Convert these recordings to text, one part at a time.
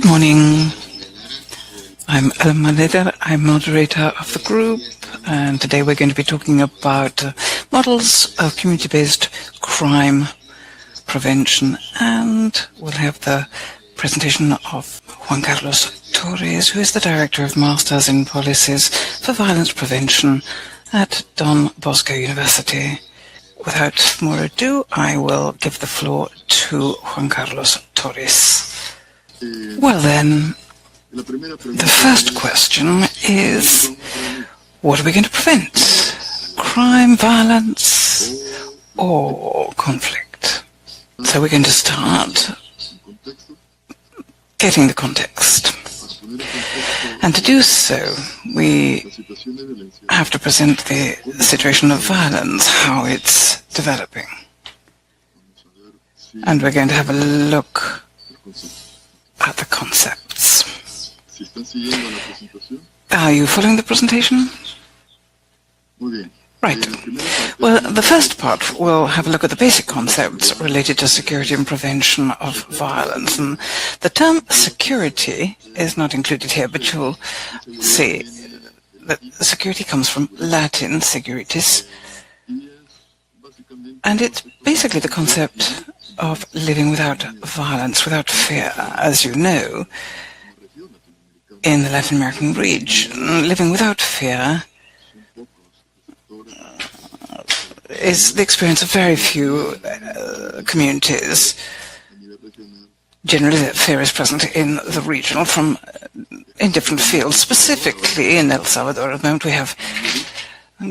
Good morning. I'm Melara. I'm moderator of the group, and today we're going to be talking about models of community-based crime prevention, and we'll have the presentation of Juan Torres, who is the Director of Masters in Policies for Violence Prevention at Don Bosco University. Without more ado, I will give the floor to Juan Torres. Well then, the first question is, what are we going to prevent? Crime, violence, or conflict? So we're going to start getting the context. And to do so, we have to present the situation of violence, how it's developing. And we're going to have a look at the concepts. Are you following the presentation? Right. Well, the first part, we'll have a look at the basic concepts related to security and prevention of violence. And the term security is not included here, but you'll see that security comes from Latin, securitas, and it's basically the concept of living without violence, without fear. As you know, in the Latin American region, living without fear is the experience of very few communities. Generally, that fear is present in the regional in different fields. Specifically, in El Salvador at the moment, we have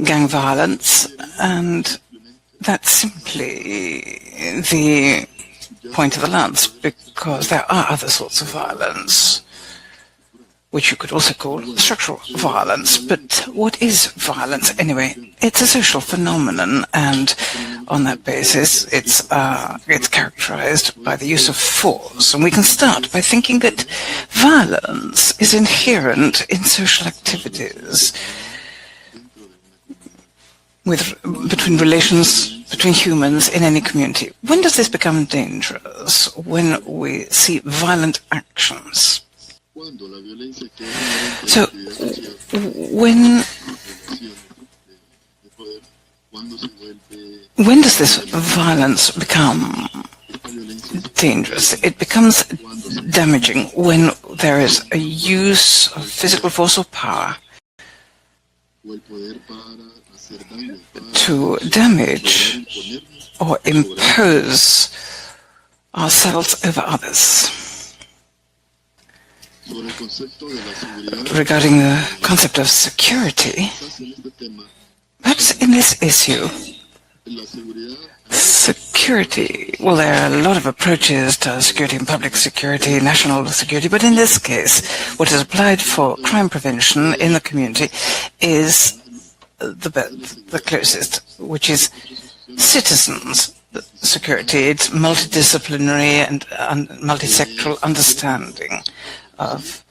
gang violence, and that's simply the point of the lance, because there are other sorts of violence, which you could also call structural violence. But what is violence anyway? It's a social phenomenon, and on that basis, it's characterized by the use of force. And we can start by thinking that violence is inherent in social activities, between relations between humans in any community. When does this become dangerous? When we see violent actions. So, when does this violence become dangerous? It becomes damaging when there is a use of physical force or power to damage or impose ourselves over others. Regarding the concept of security, perhaps in this issue, security, well, there are a lot of approaches to security and public security, national security, but in this case, what is applied for crime prevention in the community is the closest, which is citizens' security. It's multidisciplinary and multisectoral understanding of,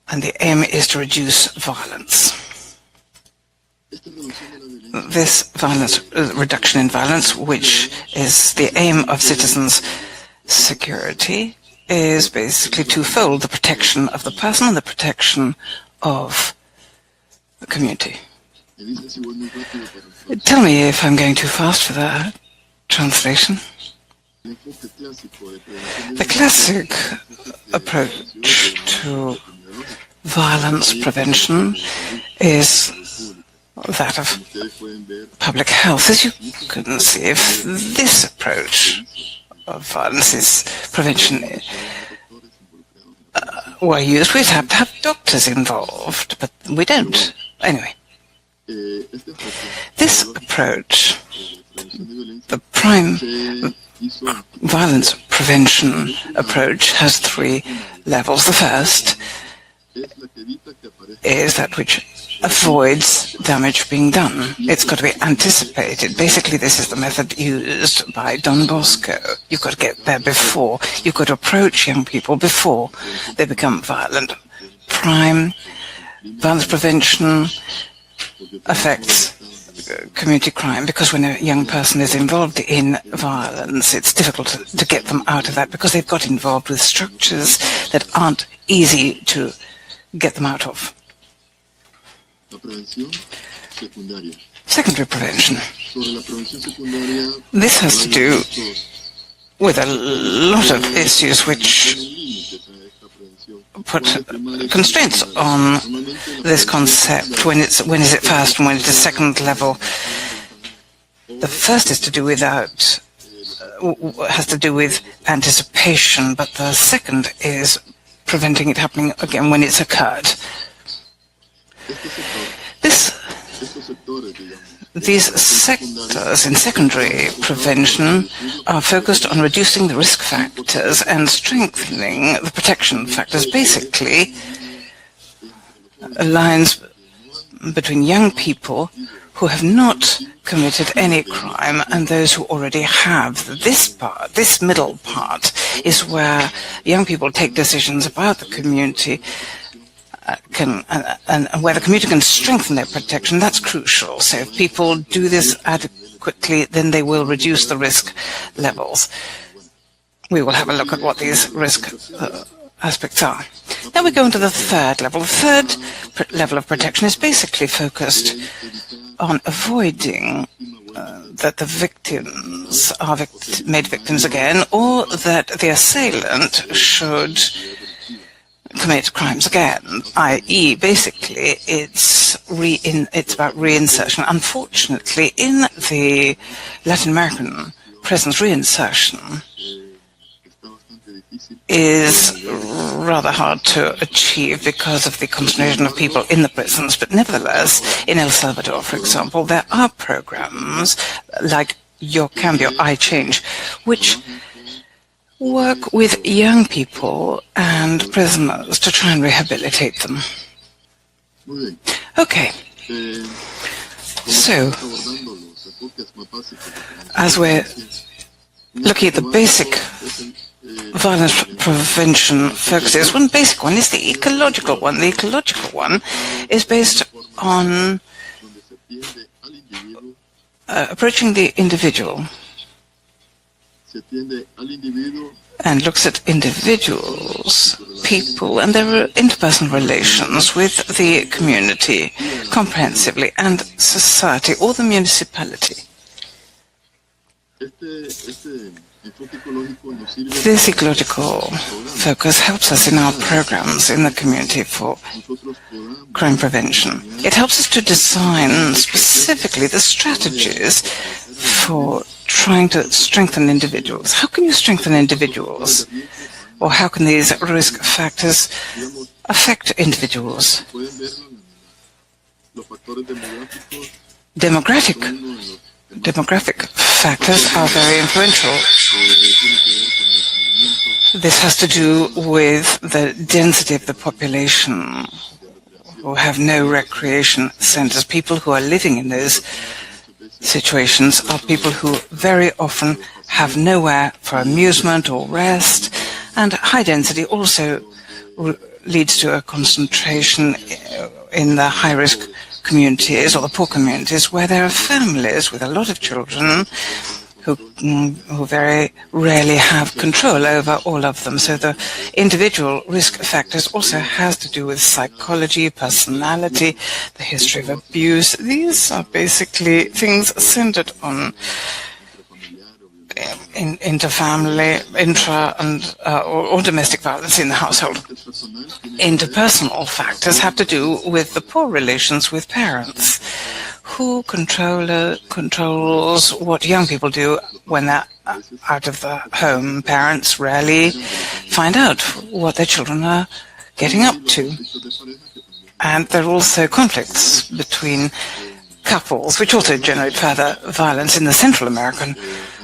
and the aim is to reduce violence. This violence, reduction in violence, which is the aim of citizens' security, is basically twofold: the protection of the person and the protection of the community. Tell me if I'm going too fast for the translation. The classic approach to violence prevention is that of public health. As you can see, if this approach of violence prevention were used, we'd have to have doctors involved, but we don't. Anyway, this approach, the prime violence prevention approach, has three levels. The first is that which avoids damage being done. It's got to be anticipated. Basically, this is the method used by Don Bosco. You've got to get there before. You've got to approach young people before they become violent. Prime violence prevention affects community crime, because when a young person is involved in violence, it's difficult to get them out of that because they've got involved with structures that aren't easy to get them out of. Secondary prevention. This has to do with a lot of issues which put constraints on this concept. When is it first and when it is second level? The first is to do has to do with anticipation, but the second is preventing it happening again when it's occurred. These sectors in secondary prevention are focused on reducing the risk factors and strengthening the protection factors. Basically, lines between young people who have not committed any crime and those who already have. This middle part is where young people take decisions about the community and where the community can strengthen their protection. That's crucial. So if people do this adequately, then they will reduce the risk levels. We will have a look at what these risk aspects are. Then we go into the third level. The third level of protection is basically focused on avoiding that the victims are made victims again, or that the assailant should commit crimes again, i.e. basically it's about reinsertion. Unfortunately, in the Latin American prisons, reinsertion is rather hard to achieve because of the concentration of people in the prisons. But nevertheless, in El Salvador, for example, there are programs like Yo Cambio, I Change, which work with young people and prisoners to try and rehabilitate them. Okay. So, as we're looking at the basic violence prevention focuses, one basic one is the ecological one. The ecological one is based on approaching the individual and looks at individuals, people, and their interpersonal relations with the community comprehensively, and society or the municipality. This ecological focus helps us in our programs in the community for crime prevention. It helps us to design specifically the strategies for trying to strengthen individuals. How can you strengthen individuals? Or how can these risk factors affect individuals? Demographic factors are very influential. This has to do with the density of the population who have no recreation centers. People who are living in those situations are people who very often have nowhere for amusement or rest, and high density also leads to a concentration in the high-risk communities or the poor communities where there are families with a lot of children who very rarely have control over all of them. So the individual risk factors also has to do with psychology, personality, the history of abuse. These are basically things centered on interfamily, or domestic violence in the household. Interpersonal factors have to do with the poor relations with parents. Who controls what young people do when they're out of the home? Parents rarely find out what their children are getting up to. And there are also conflicts between couples, which also generate further violence. In the Central American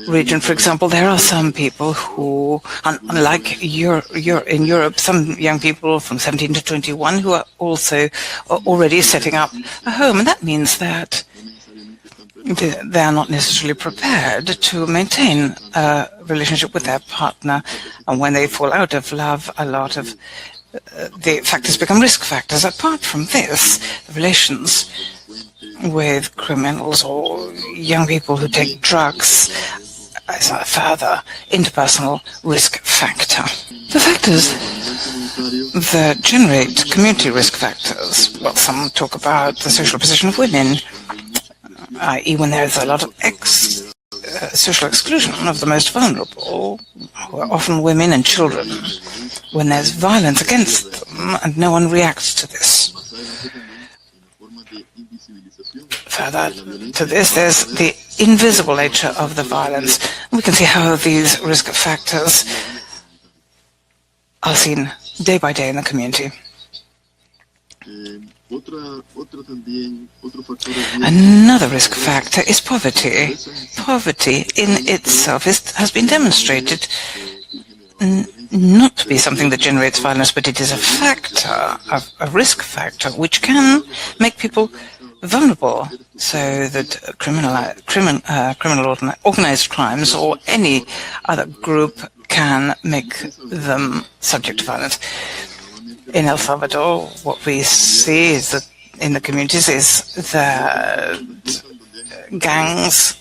region, for example, there are some people who, unlike in Europe, some young people from 17 to 21 who are also already setting up a home. And that means that they are not necessarily prepared to maintain a relationship with their partner. And when they fall out of love, a lot of the factors become risk factors. Apart from this, the relations with criminals or young people who take drugs as a further interpersonal risk factor. The factors that generate community risk factors, well, some talk about the social position of women, i.e. when there is a lot of social exclusion of the most vulnerable, who are often women and children, when there's violence against them and no one reacts to this. Further to this, there's the invisible nature of the violence. We can see how these risk factors are seen day by day in the community. Another risk factor is poverty. Poverty in itself has been demonstrated not to be something that generates violence, but it is a factor, a risk factor, which can make people vulnerable, so that criminal organized crimes or any other group can make them subject to violence. In El Salvador, what we see is that in the communities is that gangs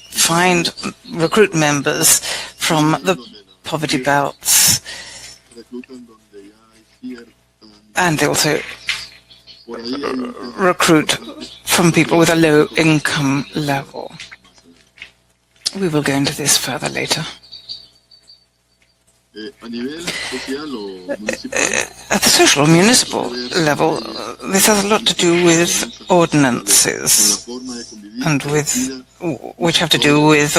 recruit members from the poverty belts, and they also recruit from people with a low income level. We will go into this further later. At the social or municipal level, this has a lot to do with ordinances and which have to do with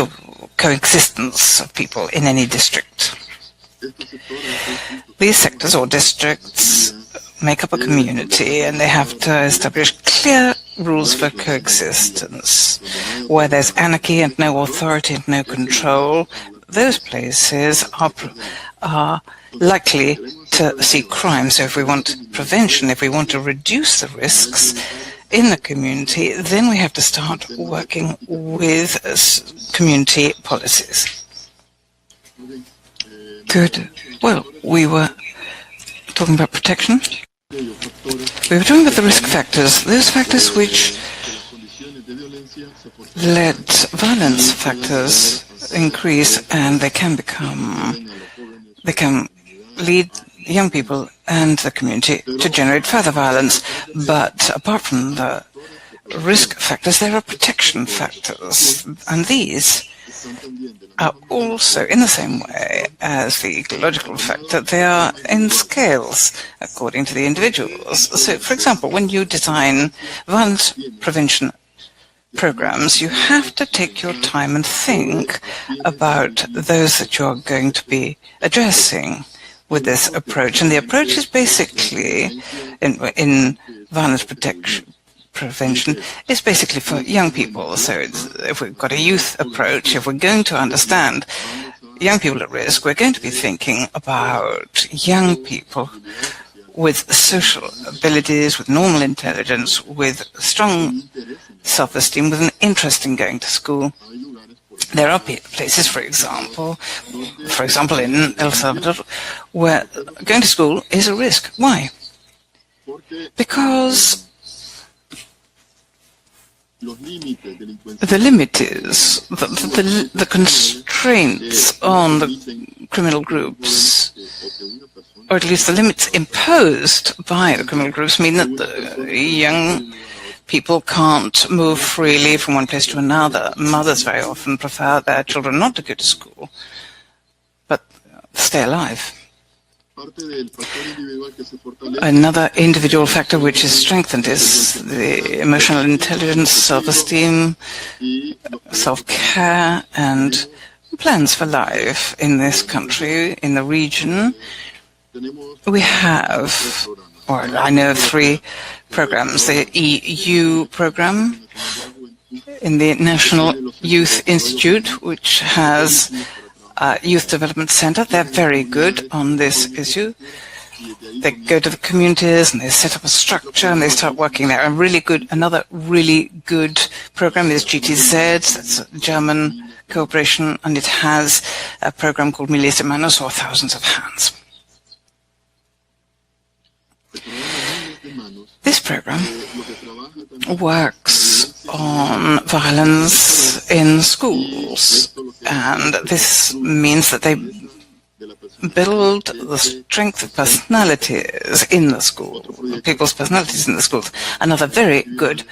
coexistence of people in any district. These sectors or districts make up a community, and they have to establish clear rules for coexistence. Where there's anarchy and no authority and no control, those places are likely to see crime. So if we want prevention, if we want to reduce the risks in the community, then we have to start working with community policies. Good. Well, we were talking about protection. We were talking about the risk factors, those factors which let violence factors increase, and they can lead young people and the community to generate further violence. But apart from the risk factors, there are protection factors, and these are also, in the same way as the ecological factor, they are in scales according to the individuals. So, for example, when you design violence prevention programs, you have to take your time and think about those that you're going to be addressing with this approach. And the approach is basically, in violence prevention, is basically for young people. So if we've got a youth approach, if we're going to understand young people at risk, we're going to be thinking about young people with social abilities, with normal intelligence, with strong self-esteem, with an interest in going to school. There are places, for example, in El Salvador, where going to school is a risk. Why? Because the limit is, the constraints on the criminal groups, or at least the limits imposed by the criminal groups, mean that the young people can't move freely from one place to another. Mothers very often prefer their children not to go to school, but stay alive. Another individual factor which is strengthened is the emotional intelligence, self-esteem, self-care, and plans for life in this country, in the region. We have, or I know of 3 programs: the EU program in the National Youth Institute, which has a Youth Development Center. They're very good on this issue. They go to the communities and they set up a structure and they start working there. Another really good program is GTZ, that's German cooperation, and it has a program called Miles de Manos, or Thousands of Hands. This program works on violence in schools. And this means that they build the strength of personalities in the school, people's personalities in the schools. Another very good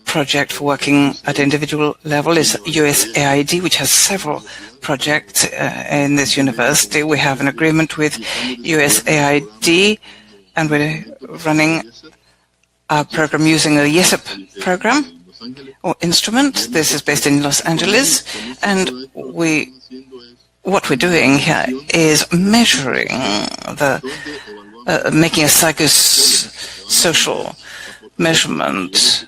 project for working at individual level is USAID, which has several projects in this university. We have an agreement with USAID, and we're running our program using a YESIP program or instrument. This is based in Los Angeles, and what we're doing here is measuring making a psychosocial measurement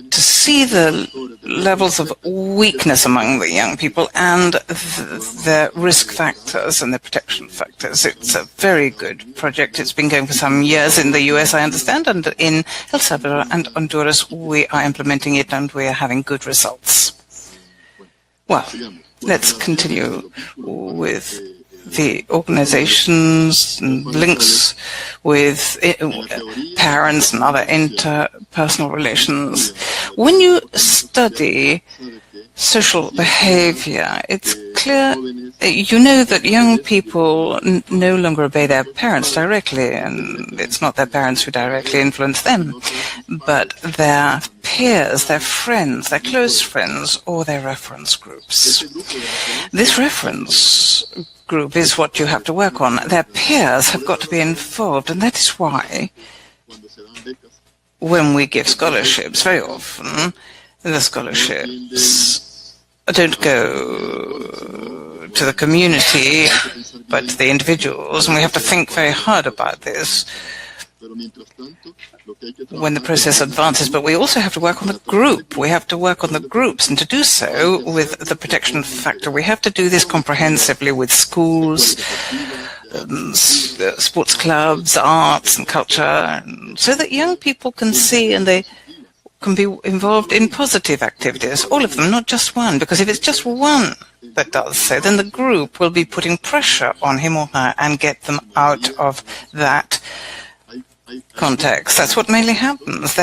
to see the levels of weakness among the young people and their risk factors and their protection factors. It's a very good project. It's been going for some years in the US, I understand, and in El Salvador and Honduras we are implementing it and we are having good results. Well, let's continue with the organizations and links with parents and other interpersonal relations. When you study social behavior, it's clear, you know that young people no longer obey their parents directly, and it's not their parents who directly influence them, but their peers, their friends, their close friends, or their reference groups. This reference group is what you have to work on. Their peers have got to be involved, and that is why when we give scholarships, very often the scholarships don't go to the community but to the individuals, and we have to think very hard about this when the process advances. But we also have to work on the group. We have to work on the groups, and to do so with the protection factor, we have to do this comprehensively with schools, sports clubs, arts and culture, so that young people can see and they can be involved in positive activities, all of them, not just one, because if it's just one that does so, then the group will be putting pressure on him or her and get them out of that context. That's what mainly happens.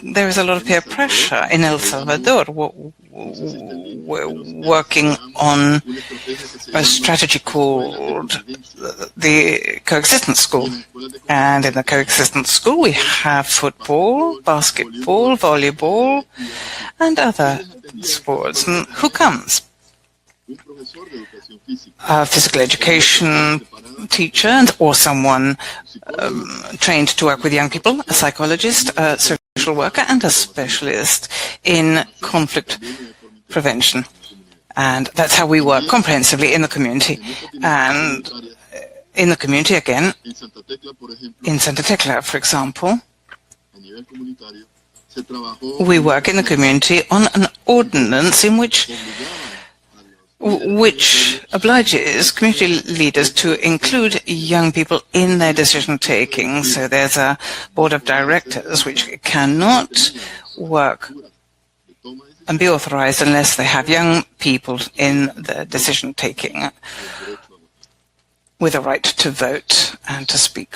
There is a lot of peer pressure in El Salvador. We're working on a strategy called the Coexistence School. And in the Coexistence School, we have football, basketball, volleyball, and other sports. And who comes? A physical education teacher or someone trained to work with young people, a psychologist, a social worker, and a specialist in conflict prevention. And that's how we work comprehensively in the community. And in the community, again, in Santa Tecla, for example, we work in the community on an ordinance in which obliges community leaders to include young people in their decision-taking. So there's a board of directors which cannot work and be authorized unless they have young people in the decision-taking with a right to vote and to speak.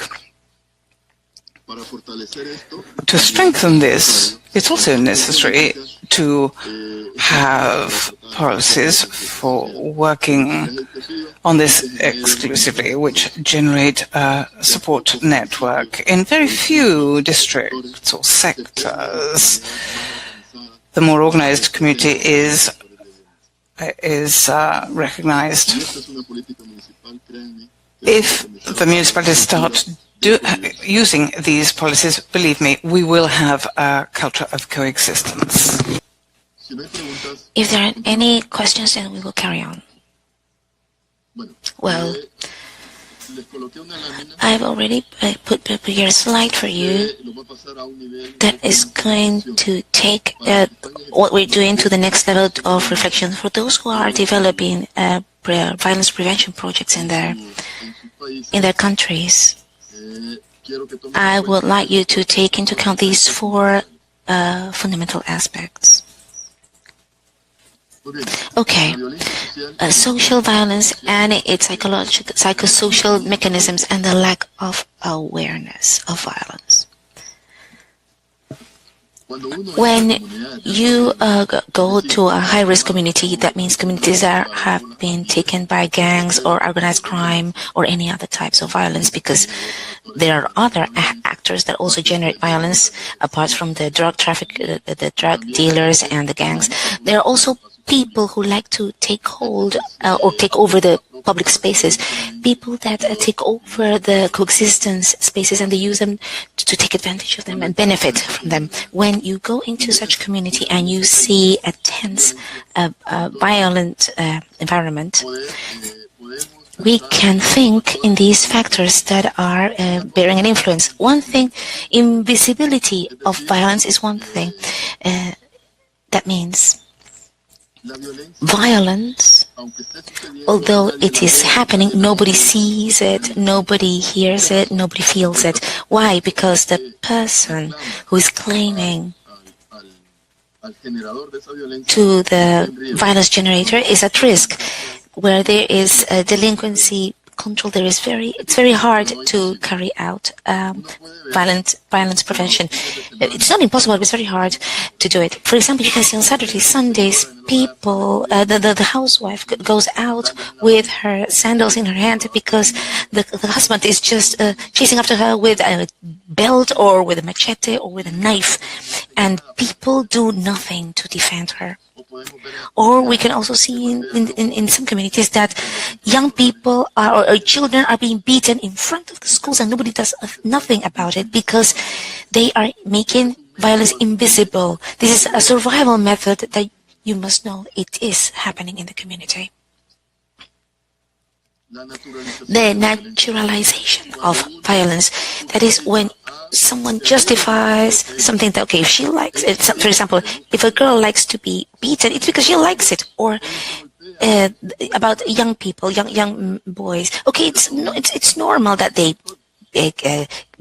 To strengthen this, it's also necessary to have policies for working on this exclusively, which generate a support network. In very few districts or sectors, the more organized community is recognized. If the municipalities start using these policies, believe me, we will have a culture of coexistence. If there aren't any questions, then we will carry on. Well, I've already put here a slide for you that is going to take what we're doing to the next level of reflection for those who are developing violence prevention projects in their countries. I would like you to take into account these four fundamental aspects. Okay, social violence and its psychosocial mechanisms and the lack of awareness of violence. When you go to a high-risk community, that means communities that have been taken by gangs or organized crime or any other types of violence, because there are other actors that also generate violence apart from the drug traffic, the drug dealers and the gangs. There are also people who like to take hold or take over the public spaces, people that take over the coexistence spaces and they use them to take advantage of them and benefit from them. When you go into such community and you see a tense, violent environment, we can think in these factors that are bearing an influence. One thing, invisibility of violence is one thing. That means violence, although it is happening, nobody sees it, nobody hears it, nobody feels it. Why? Because the person who is claiming to the violence generator is at risk. Where there is delinquency control, it's very hard to carry out violence prevention. It's not impossible, but it's very hard to do it. For example, you can see on Saturdays, Sundays, people, the housewife goes out with her sandals in her hand because the husband is just chasing after her with a belt or with a machete or with a knife, and people do nothing to defend her. Or we can also see in some communities that young people or children are being beaten in front of the schools and nobody does nothing about it because they are making violence invisible. This is a survival method that you must know it is happening in the community. The naturalization of violence, that is when someone justifies something that, okay, if she likes it, for example, if a girl likes to be beaten, it's because she likes it. Or about young people, young boys, okay, it's normal that they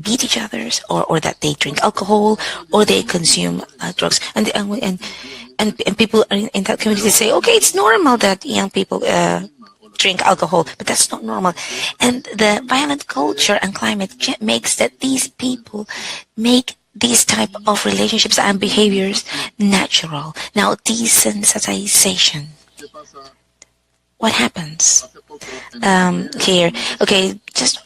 beat each other or that they drink alcohol or they consume drugs. And people in that community say, okay, it's normal that young people drink alcohol, but that's not normal. And the violent culture and climate makes that these people make these type of relationships and behaviors natural. Now, desensitization. What happens here? Okay, just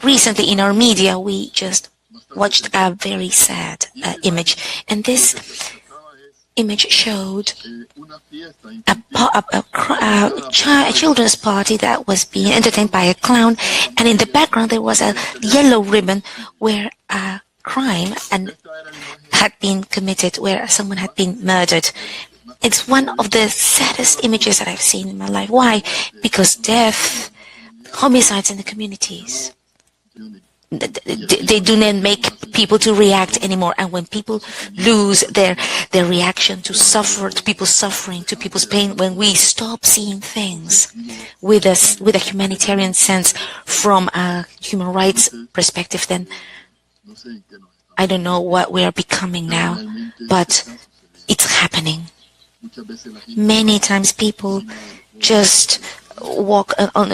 recently in our media, we just watched a very sad image, and this image showed a children's party that was being entertained by a clown, and in the background there was a yellow ribbon where a crime had been committed, where someone had been murdered. It's one of the saddest images that I've seen in my life. Why? Because death, homicides in the communities, they do not make people to react anymore. And when people lose their reaction to suffer, to people's suffering, to people's pain, when we stop seeing things with a humanitarian sense from a human rights perspective, then I don't know what we are becoming now, but it's happening. Many times people just walk on,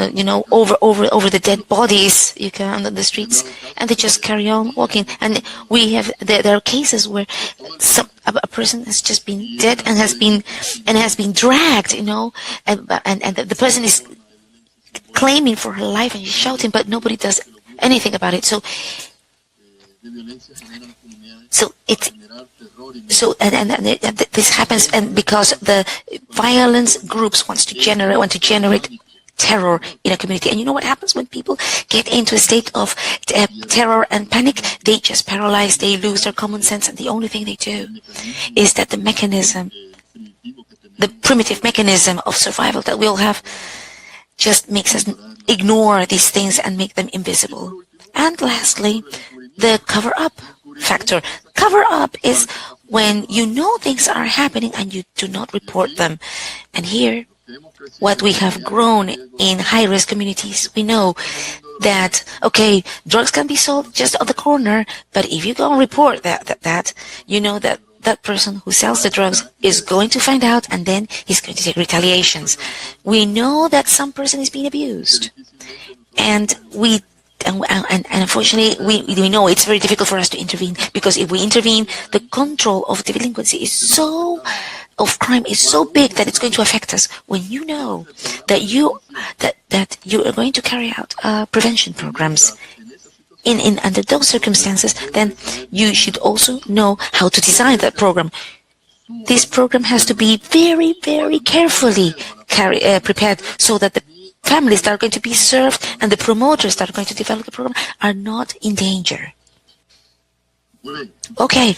over the dead bodies on the streets, and they just carry on walking. And we have there are cases where a person has just been dead and has been dragged, and the person is claiming for her life and she's shouting, but nobody does anything about it. So this happens, and because the violence groups want to generate terror in a community. And you know what happens when people get into a state of terror and panic? They just paralyze, they lose their common sense, and the only thing they do is that the primitive mechanism of survival that we all have just makes us ignore these things and make them invisible. And lastly, the cover-up factor. Cover-up is when you know things are happening and you do not report them. And here, what we have grown in high-risk communities, we know that, okay, drugs can be sold just on the corner, but if you go and report that, you know that that person who sells the drugs is going to find out, and then he's going to take retaliations. We know that some person is being abused, and we and unfortunately, we know it's very difficult for us to intervene, because if we intervene, the control of delinquency of crime is so big that it's going to affect us. When you know that you are going to carry out prevention programs under those circumstances, then you should also know how to design that program. This program has to be very, very carefully prepared, so that the families that are going to be served and the promoters that are going to develop the program are not in danger. Okay,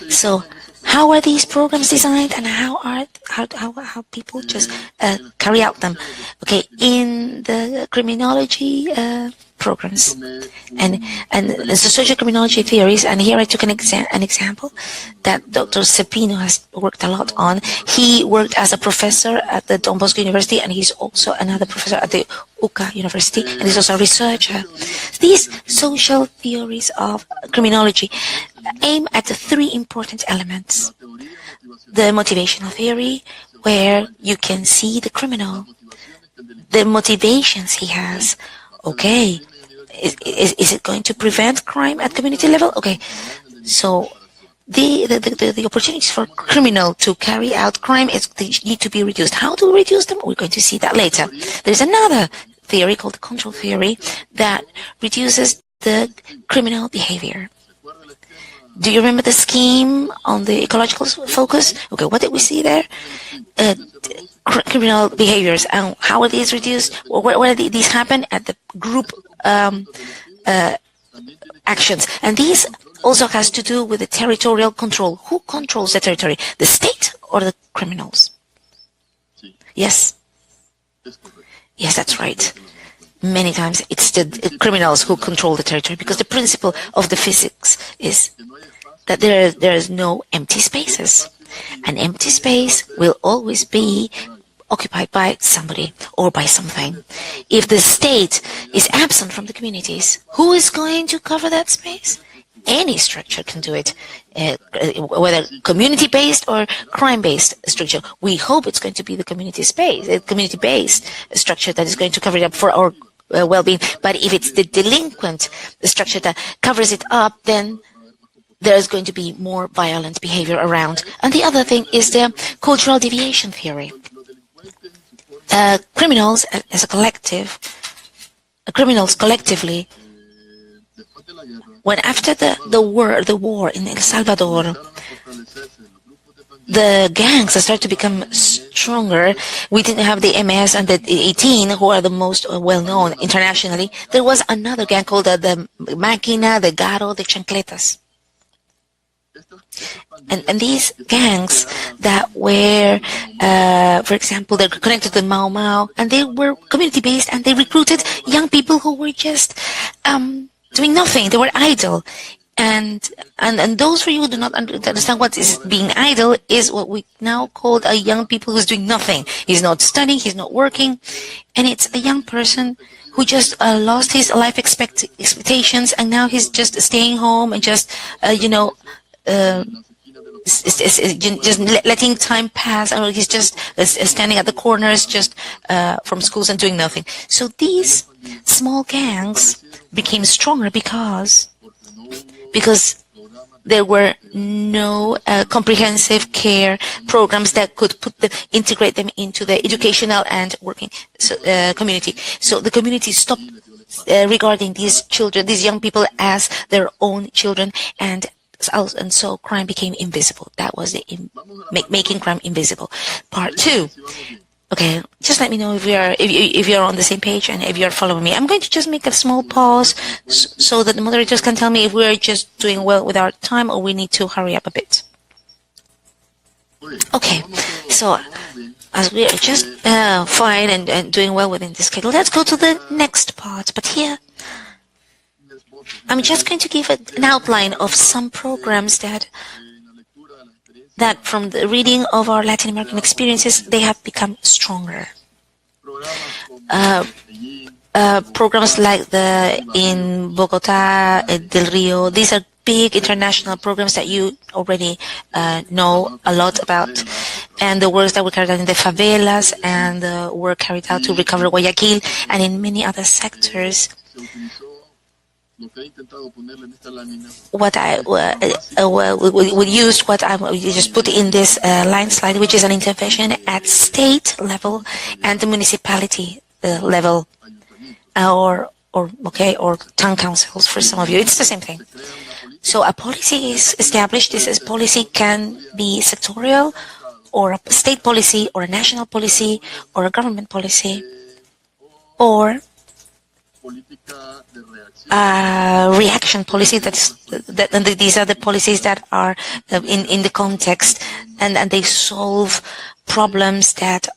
so how are these programs designed, and how people just carry out them? Okay, in the criminology programs and the social criminology theories, and here I took an example that Dr. Cepino has worked a lot on. He worked as a professor at the Don Bosco University, and he's also another professor at the UCA University, and he's also a researcher. These social theories of criminology aim at the three important elements. The motivational theory, where you can see the criminal, the motivations he has. Okay, is it going to prevent crime at community level? Okay, so the opportunities for criminal to carry out crime need to be reduced. How do we reduce them? We're going to see that later. There's another theory called the control theory that reduces the criminal behavior. Do you remember the scheme on the ecological focus? Okay, what did we see there? Criminal behaviors, and how are these reduced? Where do these happen? At the group actions, and these also has to do with the territorial control. Who controls the territory? The state or the criminals? Yes. Yes, that's right. Many times it's the criminals who control the territory, because the principle of the physics is that there is no empty spaces. An empty space will always be occupied by somebody or by something. If the state is absent from the communities, who is going to cover that space? Any structure can do it, whether community-based or crime-based structure. We hope it's going to be the community-based structure that is going to cover it up for our well-being. But if it's the delinquent structure that covers it up, then there's going to be more violent behavior around. And the other thing is the cultural deviation theory. Criminals as a collective, criminals collectively, when after the war in El Salvador, the gangs started to become stronger. We didn't have the MS and the 18, who are the most well-known internationally. There was another gang called the Máquina, the Garo, the Chancletas. And these gangs that were, for example, they're connected to Mau Mau, and they were community-based, and they recruited young people who were just doing nothing. They were idle. And those for you who do not understand what is being idle is what we now call a young people who's doing nothing. He's not studying, he's not working, and it's a young person who just lost his life expectations, and now he's just staying home and just just letting time pass, or he's just standing at the corners just from schools and doing nothing. So these small gangs became stronger because there were no comprehensive care programs that could integrate them into the educational and working community. So the community stopped regarding these children, these young people, as their own children, and so crime became invisible. That was the making crime invisible. Part 2. Okay, just let me know if you're on the same page and if you're following me. I'm going to just make a small pause so that the moderators can tell me if we're just doing well with our time or we need to hurry up a bit. Okay, so as we are just fine and doing well within the schedule, let's go to the next part. But here, I'm just going to give an outline of some programs that from the reading of our Latin American experiences, they have become stronger. Programs like in Bogota, Del Rio, these are big international programs that you already know a lot about. And the works that were carried out in the favelas and the work carried out to recover Guayaquil and in many other sectors. what I we used what I just put in this line slide, which is an intervention at state level and the municipality level, or town councils for some of you. It's the same thing. So a policy is established. This policy can be sectorial, or a state policy, or a national policy, or a government policy, or reaction policy. And these are the policies that are in the context, and they solve problems that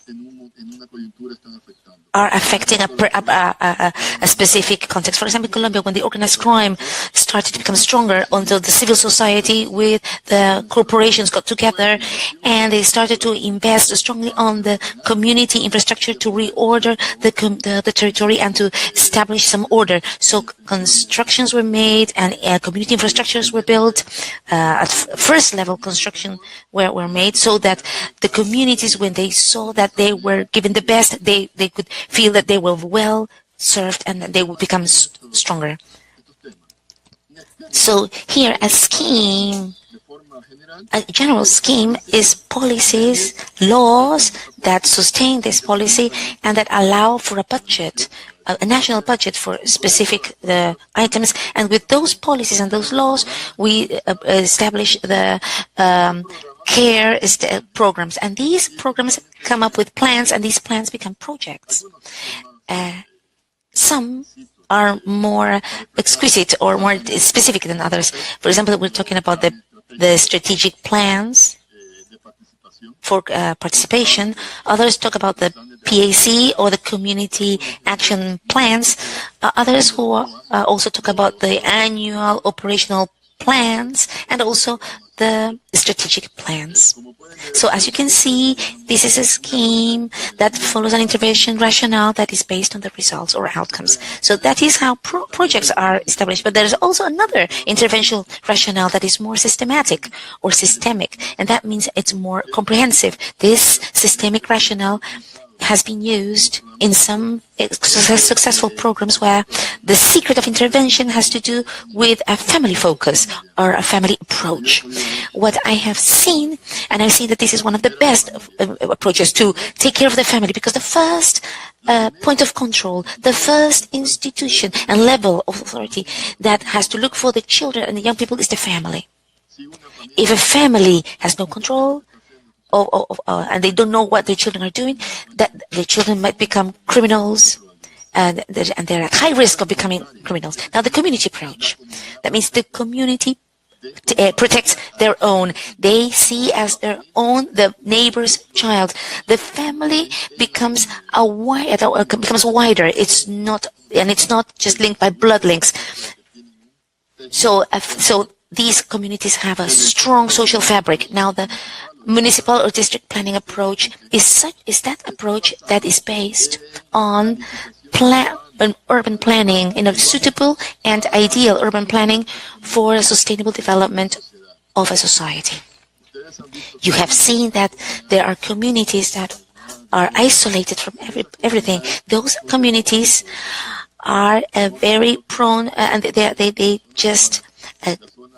are affecting a specific context. For example, in Colombia, when the organized crime started to become stronger, until the civil society with the corporations got together and they started to invest strongly on the community infrastructure to reorder the territory and to establish some order. So constructions were made and community infrastructures were built. At first level construction were made so that the communities, when they saw that they were given the best, they could feel that they were well served and that they would become stronger. So here a general scheme is policies, laws that sustain this policy and that allow for a budget, a national budget for specific items. And with those policies and those laws, we establish the care programs, and these programs come up with plans, and these plans become projects. Some are more exquisite or more specific than others. For example, we're talking about the strategic plans for participation. Others talk about the PAC or the community action plans. Others who also talk about the annual operational plans and also the strategic plans. So as you can see, this is a scheme that follows an intervention rationale that is based on the results or outcomes. So that is how projects are established. But there is also another intervention rationale that is more systematic or systemic, and that means it's more comprehensive. This systemic rationale has been used in some successful programs where the secret of intervention has to do with a family focus or a family approach. What I have seen, and I see that this is one of the best approaches to take care of the family, because the first point of control, the first institution and level of authority that has to look for the children and the young people is the family. If a family has no control, and they don't know what their children are doing, that the children might become criminals, and they're at high risk of becoming criminals. Now, the community approach, that means the community protects their own. They see as their own the neighbor's child. The family becomes wider. It's not just linked by blood links. So these communities have a strong social fabric. Now, the municipal or district planning approach is that approach that is based on urban planning, suitable and ideal urban planning for a sustainable development of a society. You have seen that there are communities that are isolated from everything. Those communities are very prone, and they just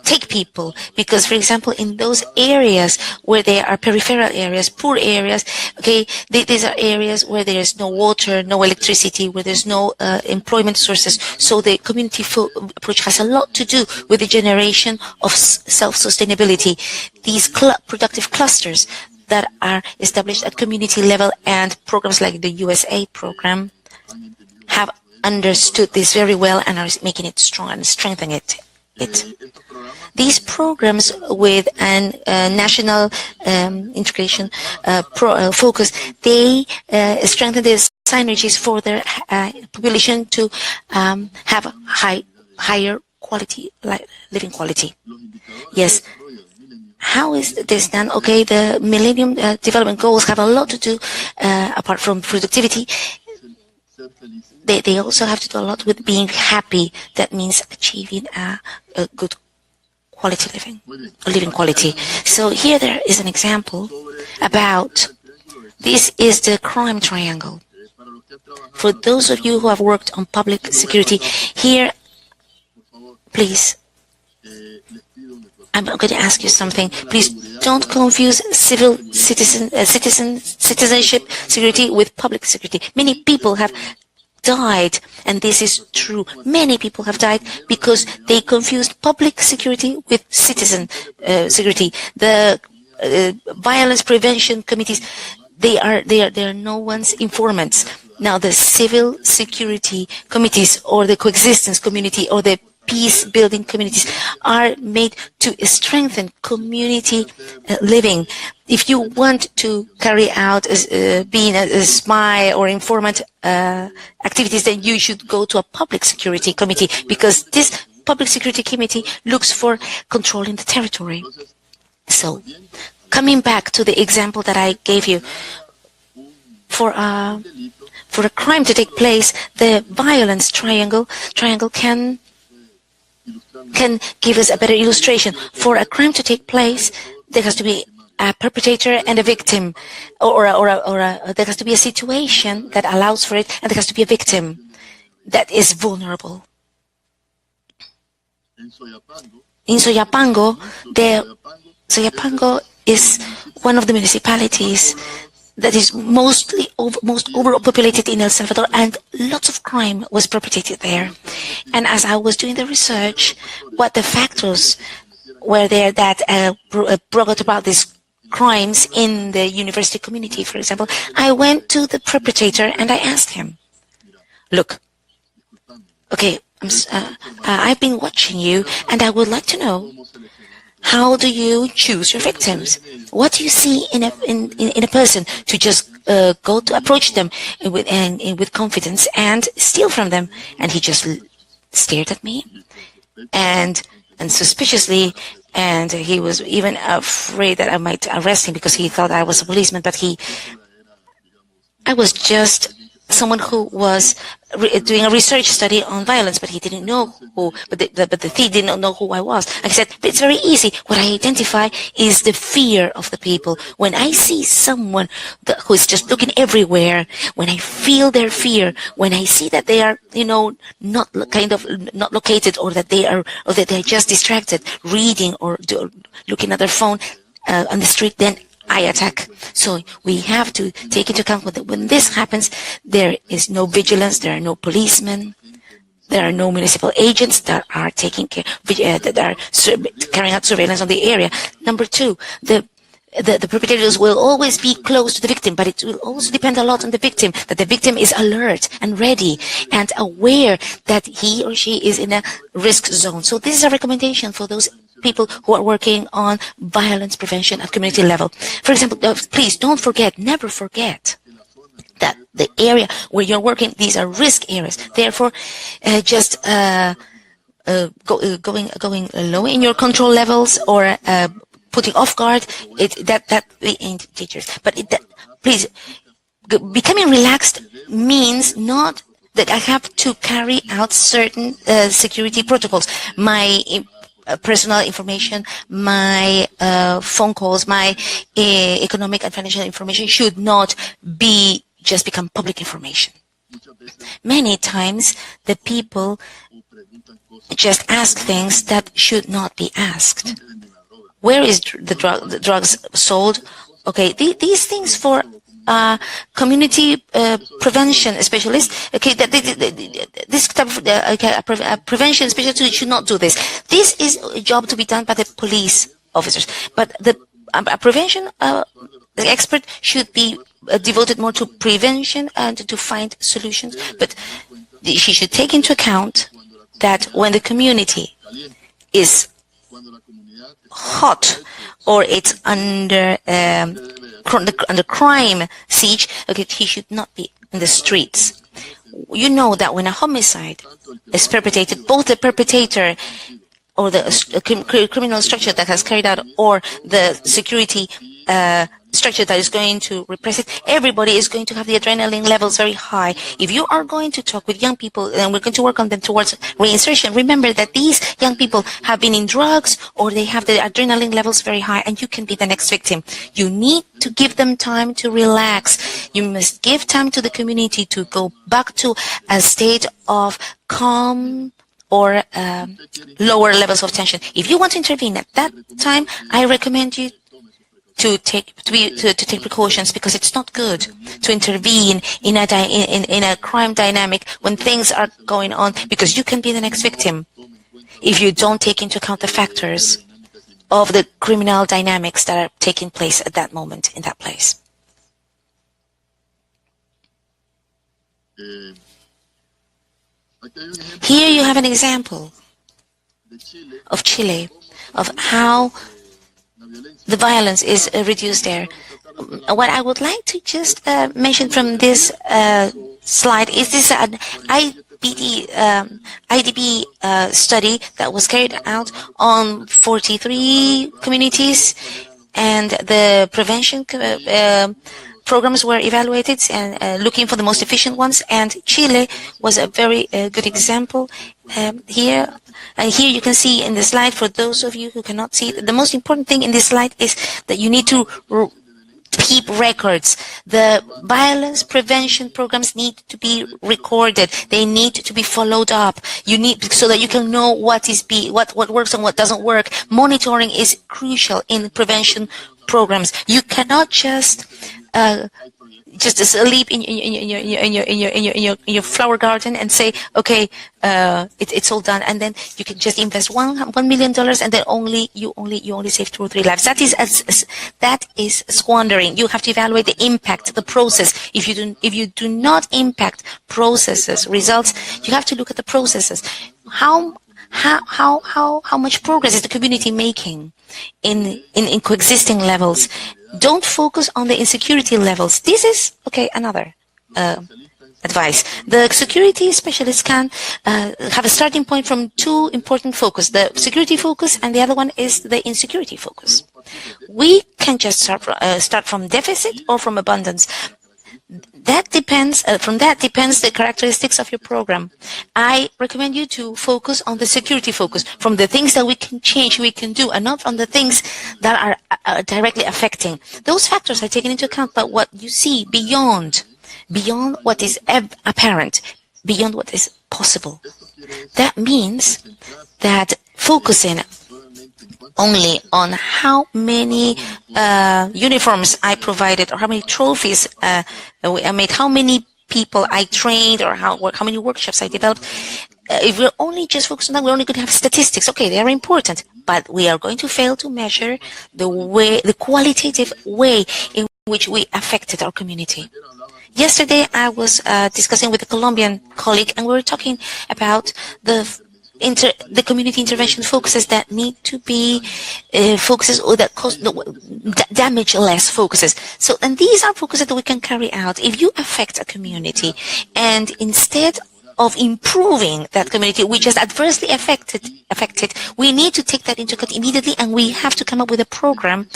take people, because, for example, in those areas where there are peripheral areas, poor areas, these are areas where there is no water, no electricity, where there's no employment sources. So the community approach has a lot to do with the generation of self-sustainability. These productive clusters that are established at community level, and programs like the USA program have understood this very well and are making it strong and strengthening it. These programs with a national integration focus, they strengthen the synergies for their population to have higher quality, living quality. Yes. How is this done? The Millennium Development Goals have a lot to do, apart from productivity. They also have to do a lot with being happy. That means achieving a good quality living quality. So here there is an example about, this is the crime triangle. For those of you who have worked on public security, here please, I'm going to ask you something. Please don't confuse citizenship security with public security. Many people have died, and this is true. Many people have died because they confused public security with citizen security. The violence prevention committees, they are no one's informants. Now the civil security committees or the coexistence community or the peace building communities are made to strengthen community living. If you want to carry out being a spy or informant activities, then you should go to a public security committee, because this public security committee looks for controlling the territory. So, coming back to the example that I gave you, for a crime to take place, the violence triangle can give us a better illustration. For a crime to take place, there has to be a perpetrator and a victim, or there has to be a situation that allows for it, and there has to be a victim that is vulnerable. In Soyapango, Soyapango is one of the municipalities that is most overpopulated in El Salvador, and lots of crime was perpetrated there. And as I was doing the research, what the factors were there that brought about these crimes in the university community, for example, I went to the perpetrator and I asked him, look, okay, I've been watching you, and I would like to know, how do you choose your victims? What do you see in a person to just go to approach them with confidence and steal from them? And he just stared at me and suspiciously, and he was even afraid that I might arrest him because he thought I was a policeman. But I was just someone who was doing a research study on violence, but he didn't know who, but the thief did not know who I was. I said, but it's very easy. What I identify is the fear of the people. When I see someone who is just looking everywhere, when I feel their fear, when I see that they are, not located, or that they're just distracted, reading or looking at their phone on the street, then I attack. So we have to take into account that when this happens, there is no vigilance, there are no policemen, there are no municipal agents that are taking care, that are carrying out surveillance on the area. Number two, the perpetrators will always be close to the victim, but it will also depend a lot on the victim, that the victim is alert and ready and aware that he or she is in a risk zone. So this is a recommendation for those people who are working on violence prevention at community level. For example, please don't forget, never forget that the area where you're working, these are risk areas. Therefore, just going low in your control levels or putting off guard, that ain't teachers. But please, becoming relaxed means not that I have to carry out certain security protocols. My personal information, my phone calls, my economic and financial information should not just become public information. Many times the people just ask things that should not be asked. Where is the drugs sold? Okay, these things for community prevention specialists. Okay, this type of prevention specialist should not do this. This is a job to be done by the police officers. But the prevention expert should be devoted more to prevention and to find solutions. But she should take into account that when the community is hot or it's under crime siege, okay, he should not be in the streets. You know that when a homicide is perpetrated, both the perpetrator or the criminal structure that has carried out or the security structure that is going to repress it, everybody is going to have the adrenaline levels very high. If you are going to talk with young people and we're going to work on them towards reinsertion, remember that these young people have been in drugs or they have the adrenaline levels very high, and you can be the next victim. You need to give them time to relax. You must give time to the community to go back to a state of calm or lower levels of tension. If you want to intervene at that time, I recommend you to take precautions, because it's not good to intervene in a crime dynamic when things are going on, because you can be the next victim if you don't take into account the factors of the criminal dynamics that are taking place at that moment in that place. Here you have an example of Chile, of how the violence is reduced there. What I would like to just mention from this slide is this IDB study that was carried out on 43 communities, and the prevention programs were evaluated and looking for the most efficient ones, and Chile was a very good example. Here you can see in the slide, for those of you who cannot see it, the most important thing in this slide is that you need to keep records. The violence prevention programs need to be recorded. They need to be followed up. You need, so that you can know what works and what doesn't work. Monitoring is crucial in prevention programs. You cannot just sleep in your flower garden and say, okay, it's all done, and then you can just invest $1 million, and then you only save 2 or 3 lives. That is squandering. You have to evaluate the impact, the process. If you do not impact processes, results, you have to look at the processes. How much progress is the community making in coexisting levels? Don't focus on the insecurity levels. This is, another advice. The security specialists can have a starting point from 2 important focus, the security focus, and the other one is the insecurity focus. We can just start from deficit or from abundance. That depends. From that depends the characteristics of your program. I recommend you to focus on the security focus, from the things that we can change, we can do, and not on the things that are directly affecting. Those factors are taken into account, but what you see beyond what is apparent, beyond what is possible. That means that focusing only on how many uniforms I provided, or how many trophies I made, how many people I trained, or how many workshops I developed. If we're only just focused on that, we're only going to have statistics. Okay, they are important, but we are going to fail to measure the qualitative way in which we affected our community. Yesterday, I was discussing with a Colombian colleague, and we were talking about the community intervention focuses that need to be focuses, or that cause damage less focuses. So, and these are focuses that we can carry out. If you affect a community, and instead of improving that community, we just adversely affected, we need to take that into account immediately, and we have to come up with a program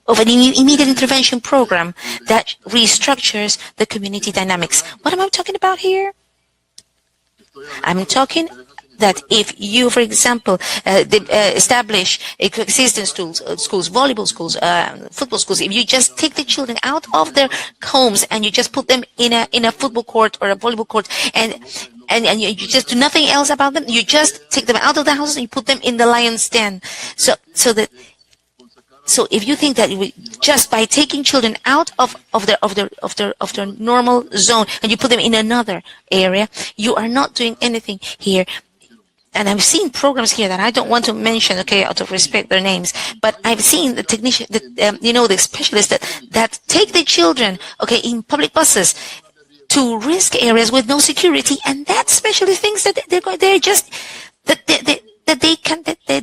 of an immediate intervention program that restructures the community dynamics. What am I talking about here? I'm talking that if you, for example, establish coexistence schools, volleyball schools, football schools, if you just take the children out of their homes and you just put them in a football court or a volleyball court, and you just do nothing else about them, you just take them out of the house and you put them in the lion's den. So if you think that just by taking children out of their normal zone and you put them in another area, you are not doing anything here. And I've seen programs here that I don't want to mention, out of respect their names, but I've seen the technician, the specialists that take the children, in public buses to risk areas with no security, and that specialist thinks that they're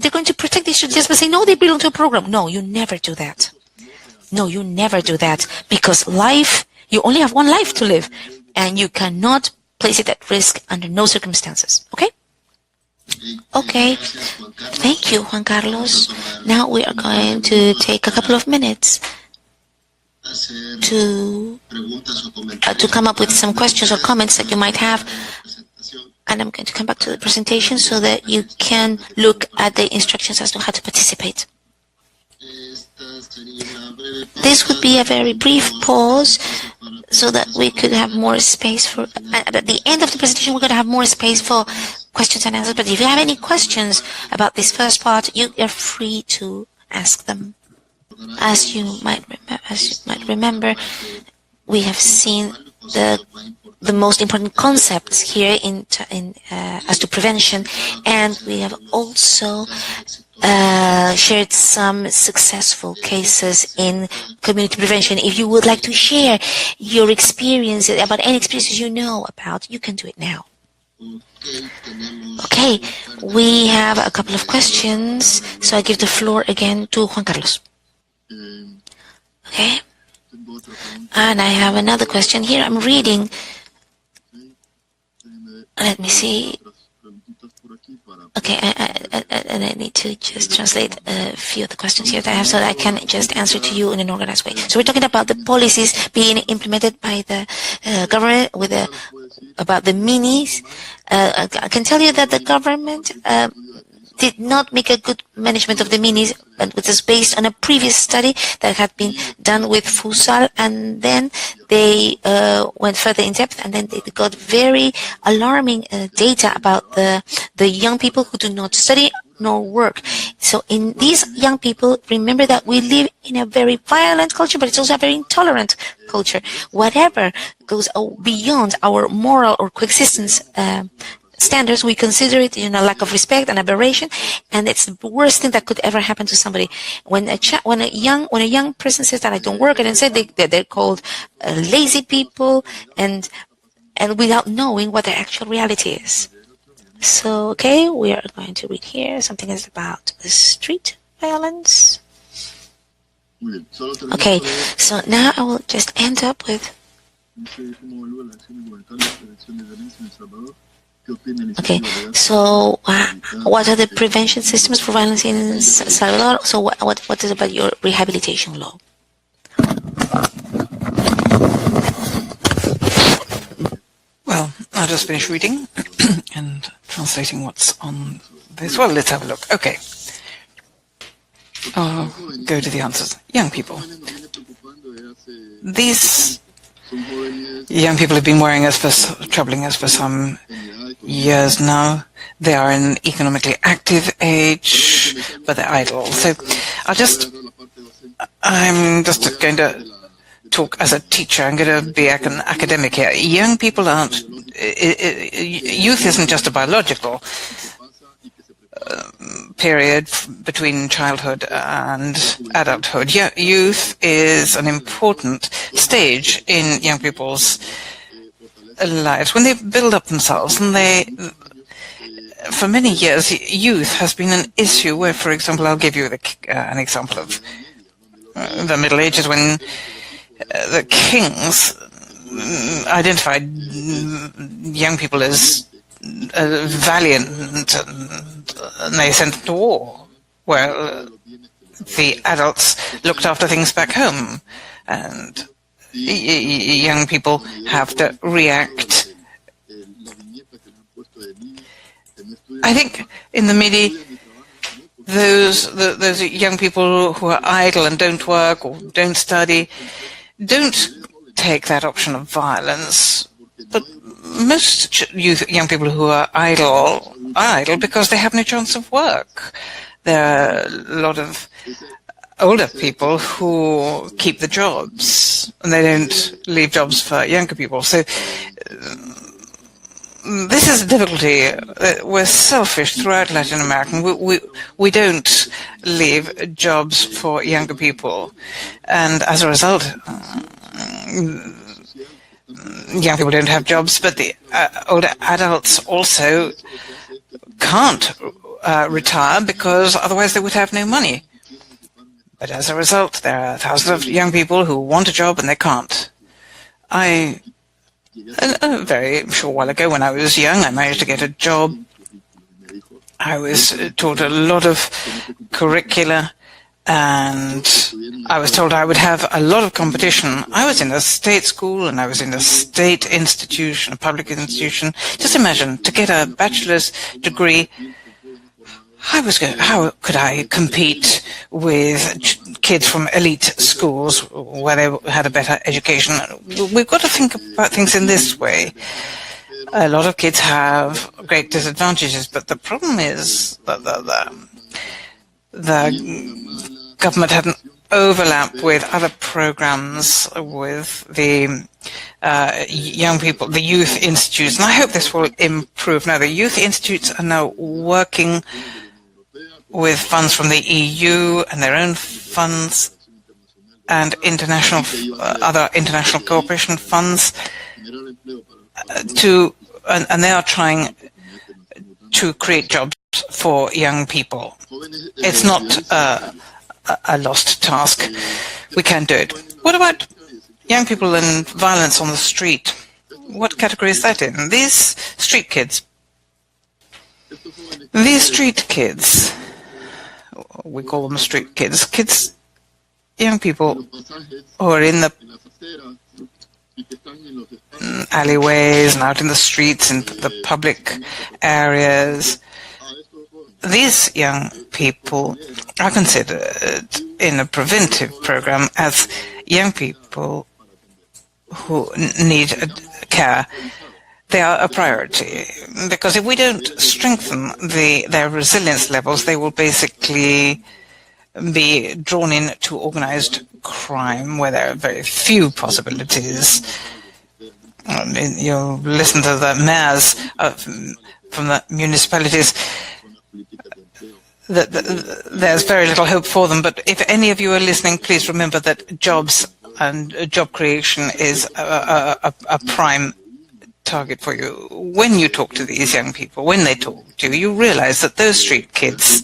going to protect these children just by saying, no, they belong to a program. No, you never do that. No, you never do that, because you only have one life to live, and you cannot place it at risk under no circumstances. Okay, thank you, Juan Carlos. Now we are going to take a couple of minutes to come up with some questions or comments that you might have. And I'm going to come back to the presentation so that you can look at the instructions as to how to participate. This would be a very brief pause so that we could have more space for, at the end of the presentation, we're going to have more space for questions and answers. But if you have any questions about this first part, you are free to ask them. As you might remember, we have seen the most important concepts here as to prevention, and we have also shared some successful cases in community prevention. If you would like to share your experience about any experiences you know about, you can do it now. Okay, we have a couple of questions, so I give the floor again to Juan Carlos. Okay, and I have another question here. I'm reading. Let me see. Okay, and I need to just translate a few of the questions here that I have so that I can just answer to you in an organized way. So we're talking about the policies being implemented by the government about the minis. I can tell you that the government did not make a good management of the minis, and it was based on a previous study that had been done with Fusal, and then they went further in depth, and then they got very alarming data about the young people who do not study nor work. So in these young people, remember that we live in a very violent culture, but it's also a very intolerant culture. Whatever goes beyond our moral or coexistence standards, we consider it a lack of respect and aberration, and it's the worst thing that could ever happen to somebody. When a young person says that I don't work, and instead they're called lazy people, and without knowing what their actual reality is. So okay, we are going to read here something is about the street violence. Okay, so now I will just end up with. Okay, so what are the prevention systems for violence in Salvador? So what is about your rehabilitation law? Well, I'll just finish reading and translating what's on this. Well, let's have a look. Okay. I'll go to the answers. Young people. These young people have been troubling us for some years now. They are in an economically active age, but they're idle. So I'm just going to talk as a teacher. I'm going to be an academic here. Young people aren't, youth isn't just a biological period between childhood and adulthood. Youth is an important stage in young people's lives when they build up themselves, and for many years, youth has been an issue where, for example, I'll give you an example of the Middle Ages when the kings identified young people as valiant, and they sent them to war, where the adults looked after things back home, and young people have to react. I think in the Midi, those young people who are idle and don't work or don't study don't take that option of violence. But most young people who are idle because they have no chance of work. There are a lot of older people who keep the jobs, and they don't leave jobs for younger people. So this is a difficulty. We're selfish throughout Latin America. We don't leave jobs for younger people, and as a result, young people don't have jobs, but the older adults also can't retire because otherwise they would have no money. But as a result, there are thousands of young people who want a job and they can't. A very short while ago, when I was young, I managed to get a job. I was taught a lot of curricula, and I was told I would have a lot of competition. I was in a state school, and I was in a state institution, a public institution. Just imagine, to get a bachelor's degree, how could I compete with kids from elite schools where they had a better education? We've got to think about things in this way. a lot of kids have great disadvantages, but the problem is that the government had an overlap with other programs with the young people, the youth institutes, and I hope this will improve. Now, the youth institutes are now working with funds from the EU and their own funds and international, other international cooperation funds and they are trying to create jobs for young people. It's not a lost task. We can do it. What about young people and violence on the street? What category is that in? These street kids. We call them street kids, young people who are in the alleyways and out in the streets and the public areas. These young people are considered in a preventive program as young people who need care. They are a priority, because if we don't strengthen their resilience levels, they will basically be drawn into organized crime where there are very few possibilities. You listen to the mayors from the municipalities. There's very little hope for them, but if any of you are listening, please remember that jobs and job creation is a prime target for you. When you talk to these young people, when they talk to you, you realize that those street kids,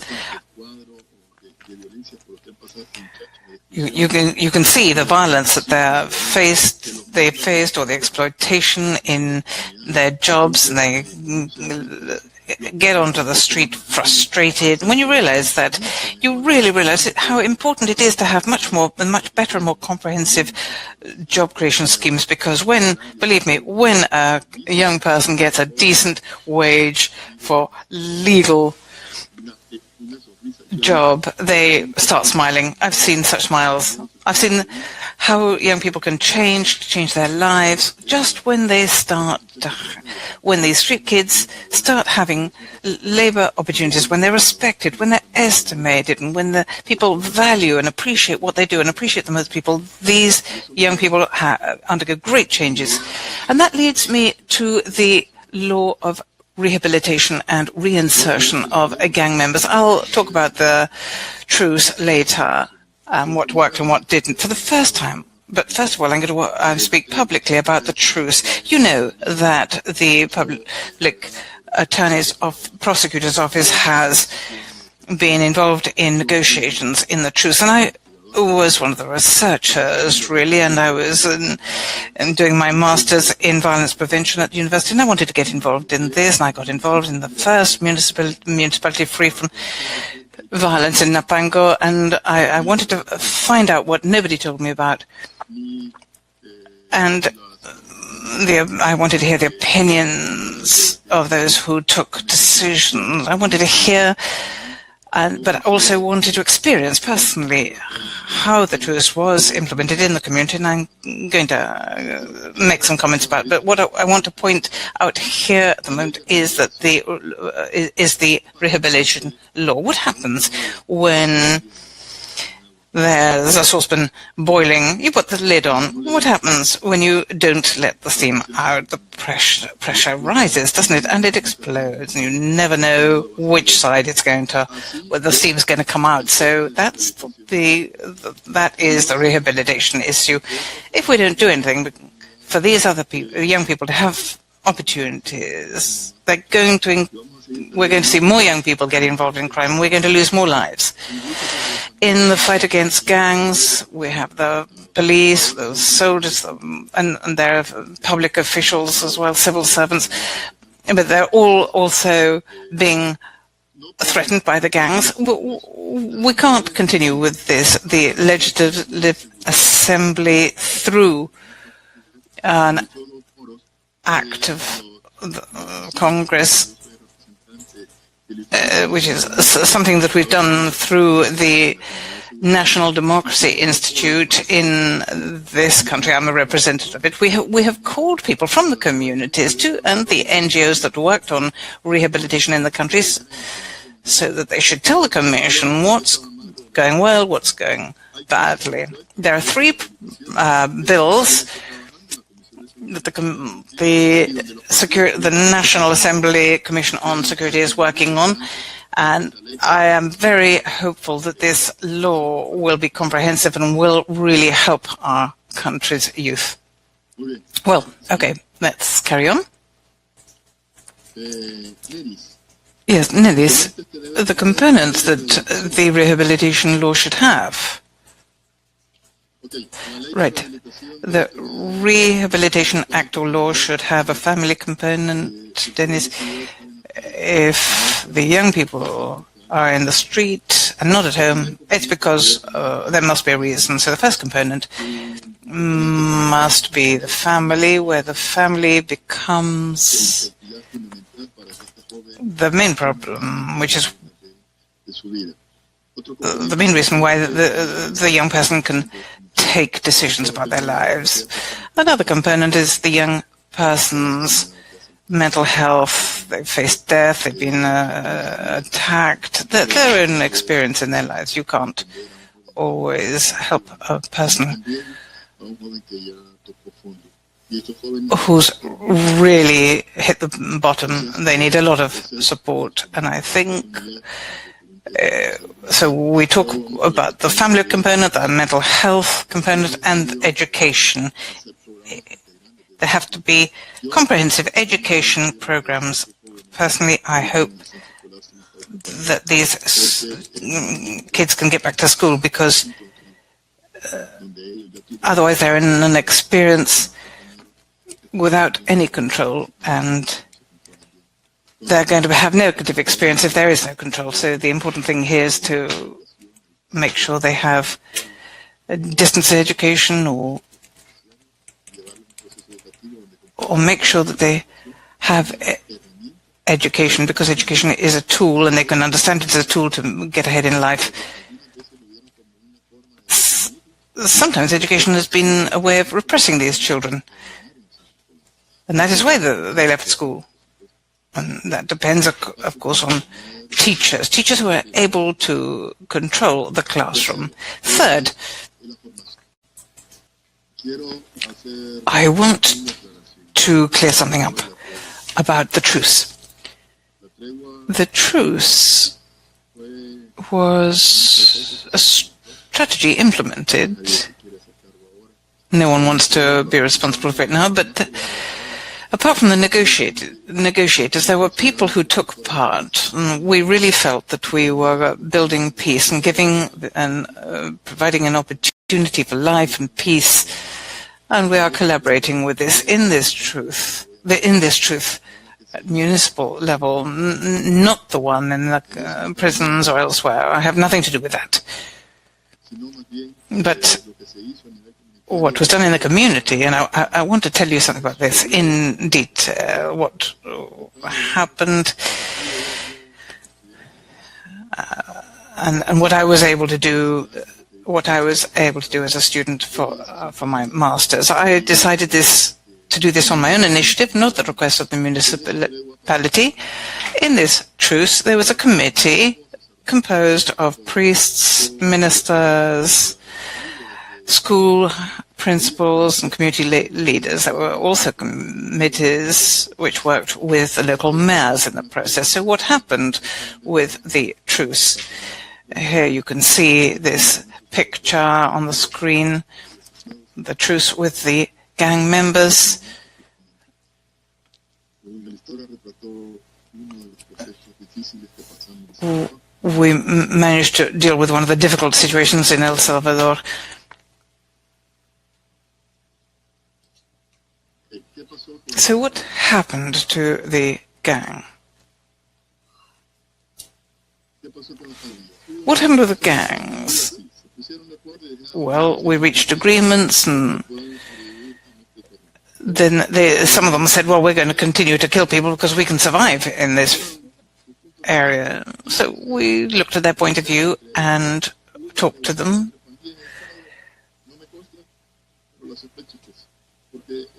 you can see the violence that they faced, or the exploitation in their jobs, and they get onto the street frustrated. When you realize that, you really realize how important it is to have much better and more comprehensive job creation schemes, because believe me, when a young person gets a decent wage for legal job, they start smiling. I've seen such smiles. I've seen how young people can change their lives just when these street kids start having labor opportunities, when they're respected, when they're estimated, and when the people value and appreciate what they do and appreciate them as people. These young people undergo great changes. And that leads me to the law of rehabilitation and reinsertion of gang members. I'll talk about the truce later, what worked and what didn't, for the first time. But first of all, I'm going to speak publicly about the truce. You know that the public prosecutor's office has been involved in negotiations in the truce, and I was one of the researchers, really, and I was doing my master's in violence prevention at the university, and I wanted to get involved in this, and I got involved in the first municipality free from violence in Napango, and I wanted to find out what nobody told me about, and I wanted to hear the opinions of those who took decisions. I wanted to hear, but I also wanted to experience personally how the truce was implemented in the community, and I'm going to make some comments about it. But what I want to point out here at the moment is that the rehabilitation law. What happens when there's a saucepan boiling? You put the lid on. What happens when you don't let the steam out? The pressure rises, doesn't it? And it explodes, and you never know which side the steam's going to come out. So that is the rehabilitation issue. If we don't do anything for these other people, young people, to have opportunities, we're going to see more young people get involved in crime, and we're going to lose more lives. In the fight against gangs, we have the police, the soldiers, and there are public officials as well, civil servants, but they're all also being threatened by the gangs. We can't continue with this. The Legislative Assembly, through an act of the Congress, which is something that we've done through the National Democracy Institute in this country. I'm a representative of it. We have called people from the communities and the NGOs that worked on rehabilitation in the countries so that they should tell the Commission what's going well, what's going badly. There are 3 bills that the National Assembly Commission on Security is working on, and I am very hopeful that this law will be comprehensive and will really help our country's youth. Well, okay, let's carry on. Yes, Nedis, the components that the rehabilitation law should have. Right. The Rehabilitation Act or law should have a family component. Dennis, if the young people are in the street and not at home, it's because there must be a reason. So the first component must be the family, where the family becomes the main problem, which is the main reason why the young person can take decisions about their lives. Another component is the young person's mental health. They've faced death, they've been attacked, their own experience in their lives. You can't always help a person who's really hit the bottom. They need a lot of support, and I think so we talk about the family component, the mental health component, and education. There have to be comprehensive education programs. Personally, I hope that these kids can get back to school, because otherwise they're in an experience without any control, and they're going to have negative experience if there is no control. So the important thing here is to make sure they have a distance education, or make sure that they have education, because education is a tool and they can understand it's a tool to get ahead in life. Sometimes education has been a way of repressing these children, and that is why they left school. And that depends, of course, on teachers who are able to control the classroom. Third, I want to clear something up about the truce. The truce was a strategy implemented. No one wants to be responsible for it now, but apart from the negotiators, there were people who took part. We really felt that we were building peace and giving and providing an opportunity for life and peace. And we are collaborating with this in this truth at municipal level, not the one in the prisons or elsewhere. I have nothing to do with that. But what was done in the community, and I want to tell you something about this in detail, what happened, and what I was able to do. What I was able to do as a student for my master's. I decided to do this on my own initiative, not the request of the municipality. In this truce, there was a committee composed of priests, ministers, school principals, and community leaders. There were also committees which worked with the local mayors in the process. So what happened with the truce? Here you can see this picture on the screen, the truce with the gang members. We managed to deal with one of the difficult situations in El Salvador. So what happened to the gang? What happened with the gangs? Well, we reached agreements, and then some of them said, well, we're going to continue to kill people because we can survive in this area. So we looked at their point of view and talk to them.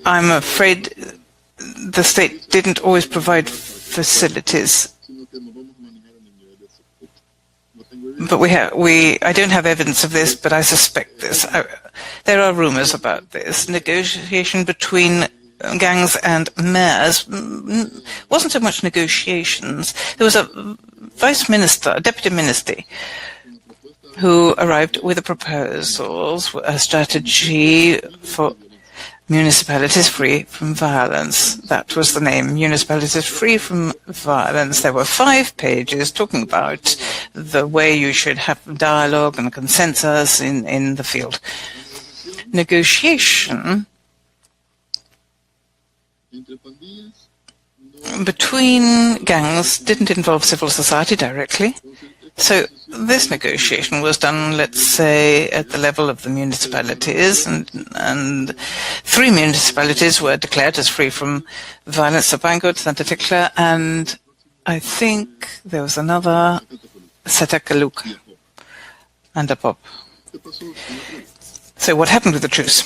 I'm afraid the state didn't always provide facilities. But I don't have evidence of this, but I suspect this. There are rumors about this. Negotiation between gangs and mayors wasn't so much negotiations. There was a vice minister, a deputy minister, who arrived with a proposal, a strategy for municipalities free from violence. That was the name, municipalities free from violence. There were 5 pages talking about the way you should have dialogue and consensus in the field. Negotiation between gangs didn't involve civil society directly. So this negotiation was done, let's say, at the level of the municipalities, and 3 municipalities were declared as free from violence: Sapango, Santa Tecla, and I think there was another, Satacaluca, and Apop. So what happened with the truce?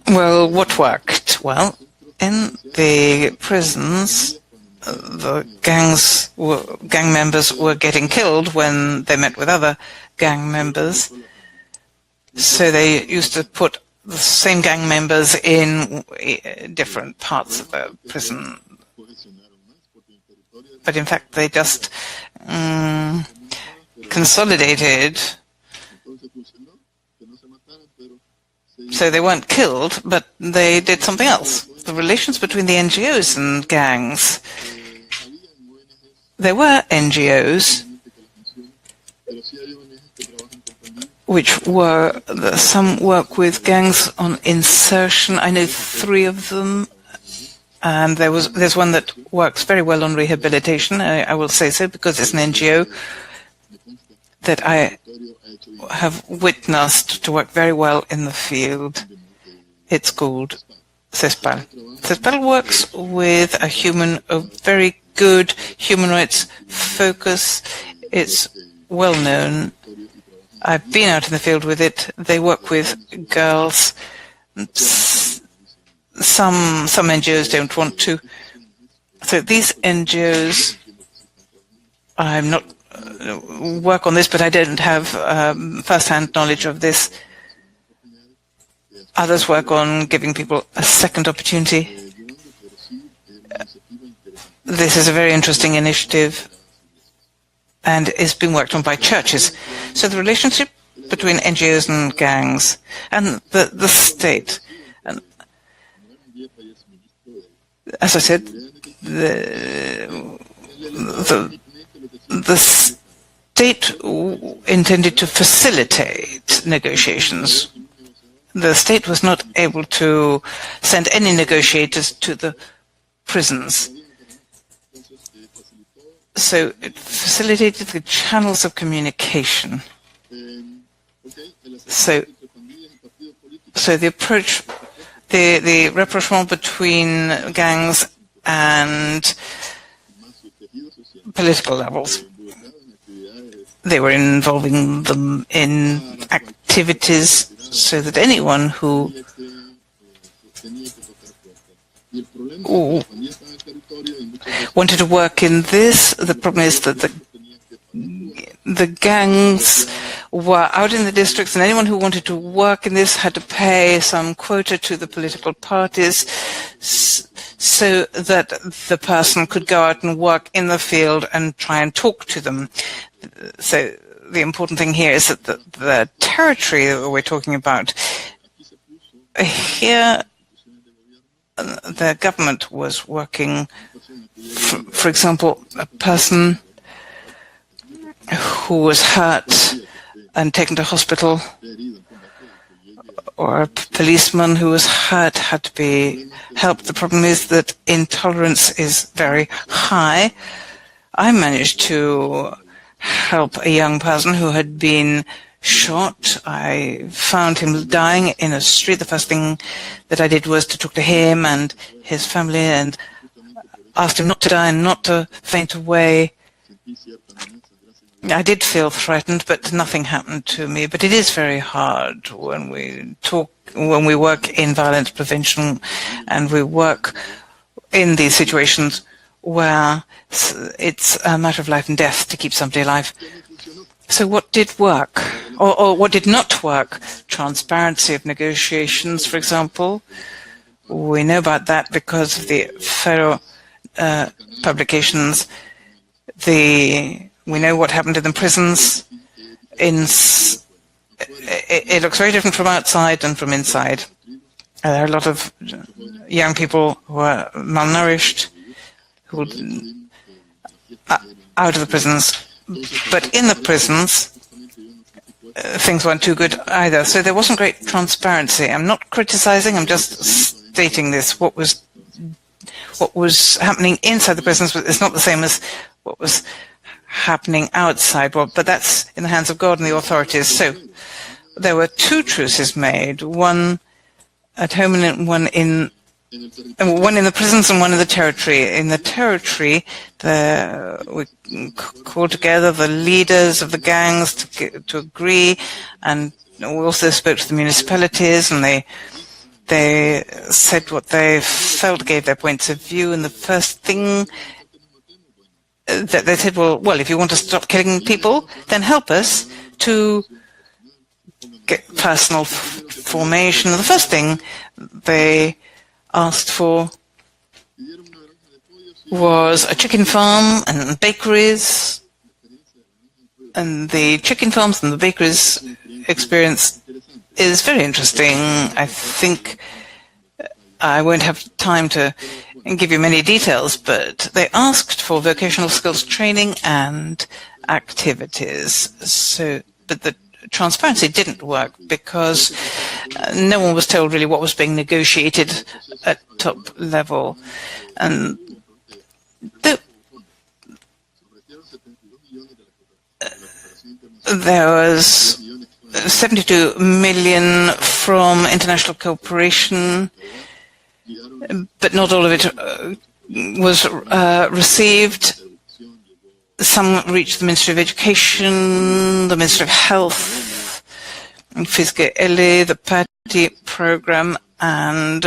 Well, what worked? Well, in the prisons, the gang members were getting killed when they met with other gang members. So they used to put the same gang members in different parts of the prison. But in fact, they just consolidated. So they weren't killed, but they did something else. The relations between the NGOs and gangs. There were NGOs which were, some work with gangs on insertion. I know 3 of them. And there's one that works very well on rehabilitation. I will say so because it's an NGO that I have witnessed to work very well in the field. It's called CESPAL. CESPAL works with a very good human rights focus. It's well known. I've been out in the field with it. They work with girls. Some NGOs don't want to. So these NGOs, I'm not work on this, but I don't have first-hand knowledge of this. Others work on giving people a second opportunity. This is a very interesting initiative and is being worked on by churches. So the relationship between NGOs and gangs and the state. And as I said, the state intended to facilitate negotiations. The state was not able to send any negotiators to the prisons. So it facilitated the channels of communication. So the approach, the rapprochement between gangs and political levels. They were involving them in activities so that anyone who wanted to work in this, the problem is that the gangs were out in the districts, and anyone who wanted to work in this had to pay some quota to the political parties so that the person could go out and work in the field and try and talk to them. So the important thing here is that the territory that we're talking about, here the government was working, for example, a person who was hurt and taken to hospital, or a policeman who was hurt had to be helped. The problem is that intolerance is very high. I managed to help a young person who had been shot. I found him dying in a street. The first thing that I did was to talk to him and his family, and asked him not to die and not to faint away. I did feel threatened, but nothing happened to me. But it is very hard when we work in violence prevention and we work in these situations where it's a matter of life and death to keep somebody alive. So what did work, or what did not work? Transparency of negotiations, for example. We know about that because of the Federal publications. We know what happened in the prisons. It looks very different from outside and from inside. There are a lot of young people who are malnourished, who out of the prisons. But in the prisons, things weren't too good either. So there wasn't great transparency. I'm not criticizing, I'm just stating this. What was happening inside the prisons is not the same as what was happening outside. Well, but that's in the hands of God and the authorities. So there were two truces made, one at home and one in the prisons and one in the territory. In the territory, we called together the leaders of the gangs to agree, and we also spoke to the municipalities, and they said what they felt, gave their points of view, and the first thing that they said, well, if you want to stop killing people, then help us to get personal formation. The first thing they asked for was a chicken farm and bakeries, and the chicken farms and the bakeries experience is very interesting. I think I won't have time to give you many details, but they asked for vocational skills training and activities. But the transparency didn't work because no one was told really what was being negotiated at top level. And there was 72 million from international cooperation, but not all of it was received. Some reached the Ministry of Education, the Ministry of Health, Fiscal Ele, the party program, and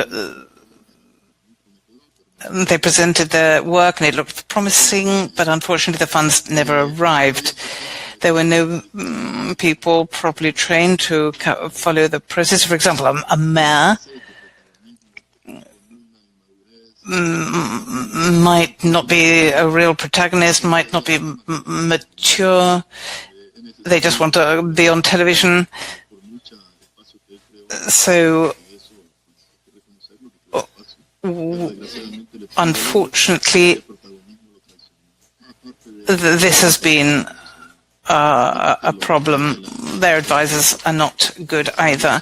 they presented their work and it looked promising, but unfortunately the funds never arrived. There were no people properly trained to follow the process. For example, a mayor might not be a real protagonist, might not be mature. They just want to be on television. So, unfortunately, this has been a problem. Their advisors are not good either.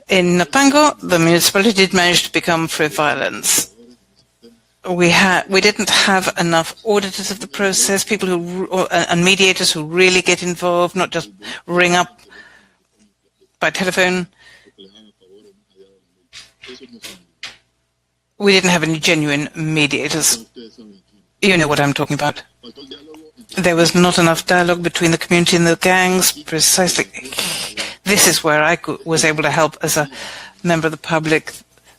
In Napango, the municipality did manage to become free of violence. We didn't have enough auditors of the process, people and mediators who really get involved, not just ring up by telephone. We didn't have any genuine mediators. You know what I'm talking about. There was not enough dialogue between the community and the gangs, precisely. This is where I was able to help as a member of the public.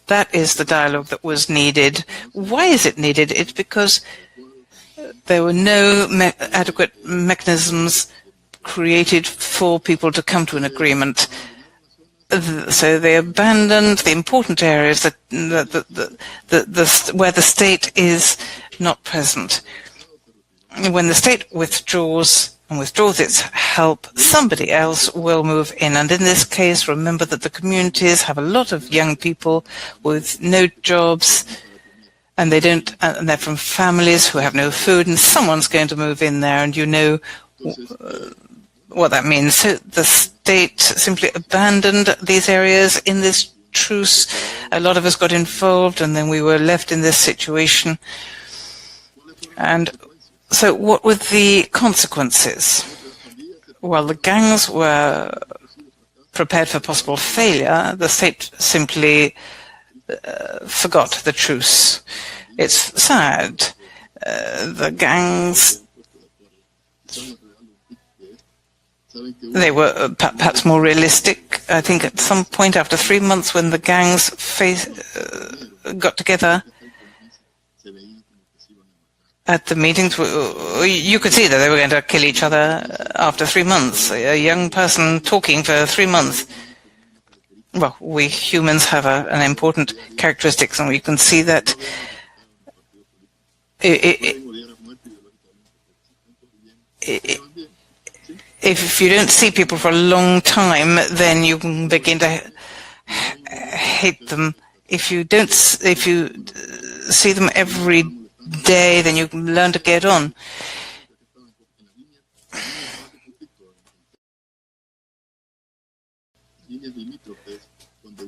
That is the dialogue that was needed. Why is it needed? It's because there were no adequate mechanisms created for people to come to an agreement. So they abandoned the important areas where the state is not present. When the state withdraws its help, somebody else will move in. And in this case, remember that the communities have a lot of young people with no jobs, and they're from families who have no food, and someone's going to move in there, and you know what that means. So the state simply abandoned these areas in this truce. A lot of us got involved, and then we were left in this situation. And so what were the consequences? Well, the gangs were prepared for possible failure. The state simply forgot the truce. It's sad. The gangs, they were perhaps more realistic. I think at some point after 3 months when the gangs got together at the meetings, you could see that they were going to kill each other after 3 months. A young person talking for 3 months. Well, we humans have an important characteristic, and we can see that if you don't see people for a long time, then you can begin to hate them. If you see them every day, then you can learn to get on.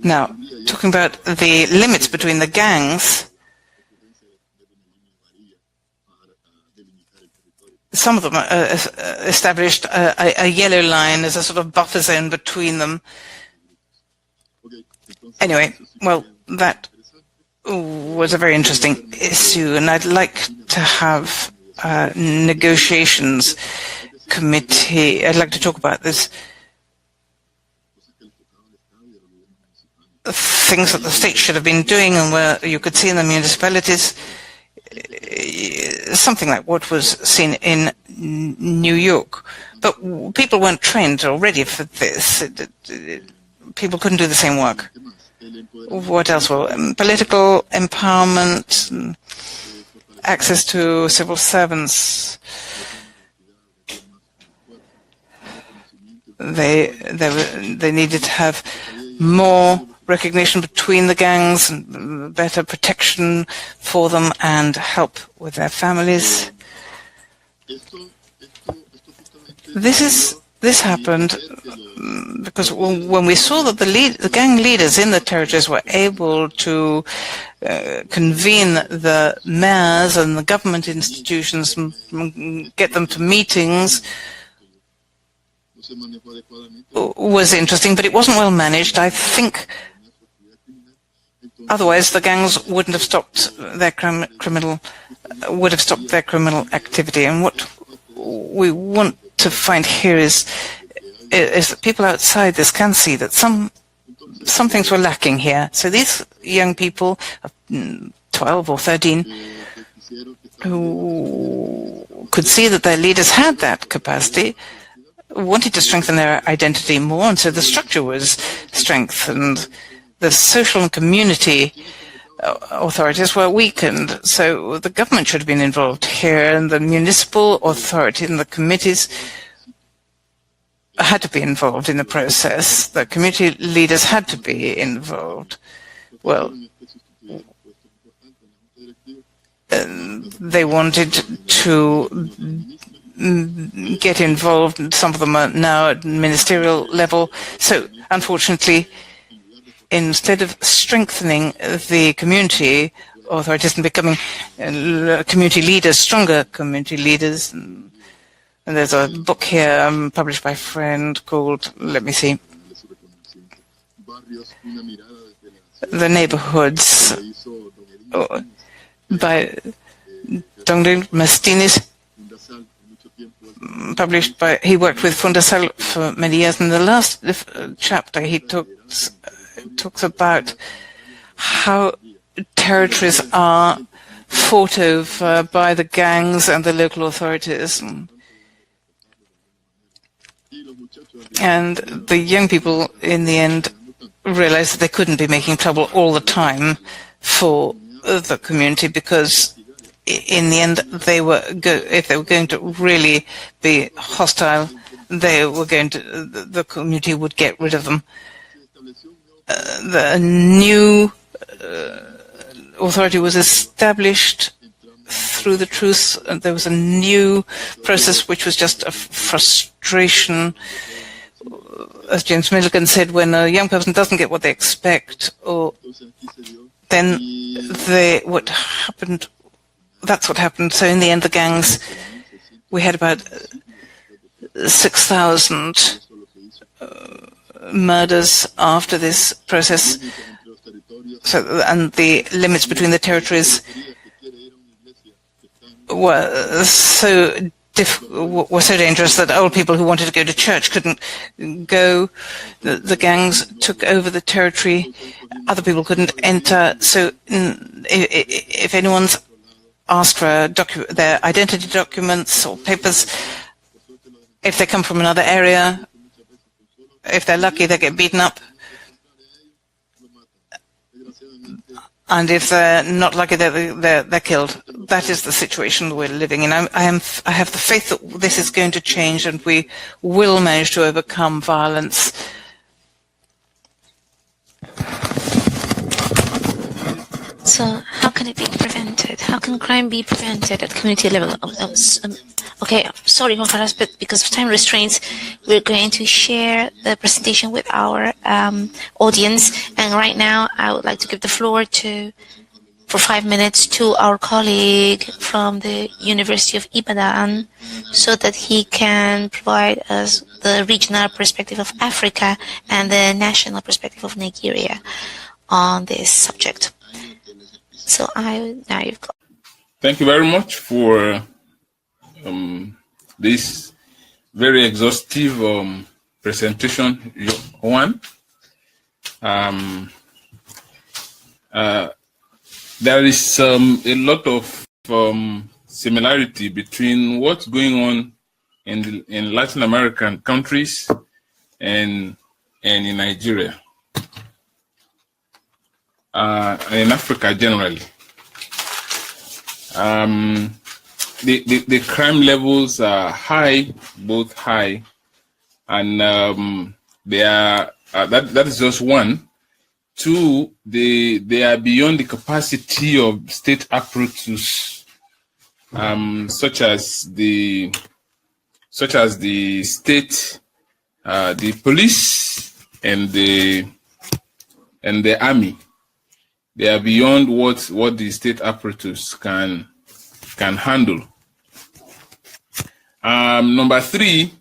Now, talking about the limits between the gangs, some of them established a yellow line as a sort of buffer zone between them. Anyway, well, that was a very interesting issue, and I'd like to have a negotiations committee. I'd like to talk about this. Things that the state should have been doing and where you could see in the municipalities, something like what was seen in New York. But people weren't trained already for this. People couldn't do the same work. What else? Well, political empowerment, access to civil servants. They needed to have more recognition between the gangs, and better protection for them, and help with their families. This happened because when we saw that the gang leaders in the territories were able to convene the mayors and the government institutions and get them to meetings, was interesting, but it wasn't well managed. I think otherwise the gangs wouldn't have stopped their criminal activity. And what we want to find here is that people outside this can see that some things were lacking here. So these young people, 12 or 13, who could see that their leaders had that capacity, wanted to strengthen their identity more, and so the structure was strengthened. The social and community authorities were weakened, so the government should have been involved here, and the municipal authority and the committees had to be involved in the process. The community leaders had to be involved. Well, they wanted to get involved. Some of them are now at ministerial level. So, unfortunately, instead of strengthening the community authorities and becoming community leaders, stronger community leaders, and there's a book here published by a friend called, let me see, The Neighborhoods, by Dongling Martinez, published by, he worked with FundaUngo for many years. In the last chapter, he talks about how territories are fought over by the gangs and the local authorities. And the young people, in the end, realized that they couldn't be making trouble all the time for the community, because in the end, if they were going to really be hostile, the community would get rid of them. The new authority was established through the truth, and there was a new process which was just a frustration. As James Milligan said, when a young person doesn't get what they expect, then what happened. That's what happened. So in the end, the gangs, we had about 6,000 murders after this process. and the limits between the territories were so dangerous that old people who wanted to go to church couldn't go. The gangs took over the territory. Other people couldn't enter. So if anyone's asked for their identity documents or papers, if they come from another area, if they're lucky, they get beaten up. And if they're not lucky, they're killed. That is the situation we're living in. I have the faith that this is going to change, and we will manage to overcome violence. So how can it be prevented? How can crime be prevented at community level? Okay, sorry, Juan Carlos, but because of time restraints, we're going to share the presentation with our audience. And right now, I would like to give the floor for 5 minutes to our colleague from the University of Idaban, so that he can provide us the regional perspective of Africa and the national perspective of Nigeria on this subject. So now you've got. Thank you very much for this very exhaustive presentation, Juan. There is a lot of similarity between what's going on in Latin American countries and in Nigeria. And in Africa generally. The crime levels are high, both high, and they are that is just one. Two, they are beyond the capacity of state apparatus, such as the state, the police, and the army. They are beyond what the state apparatus can handle. Number three,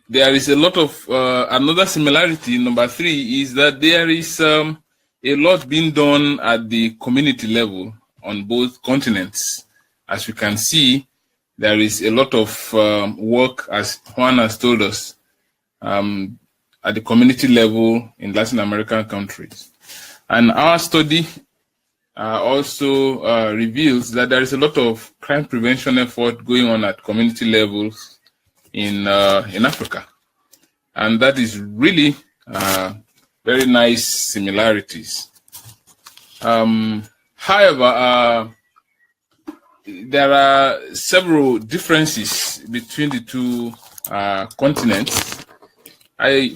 there is a lot of another similarity. Number three is that there is a lot being done at the community level on both continents. As you can see, there is a lot of work, as Juan has told us, at the community level in Latin American countries. And our study also reveals that there is a lot of crime prevention effort going on at community levels in Africa. And that is really very nice similarities. However, there are several differences between the two continents.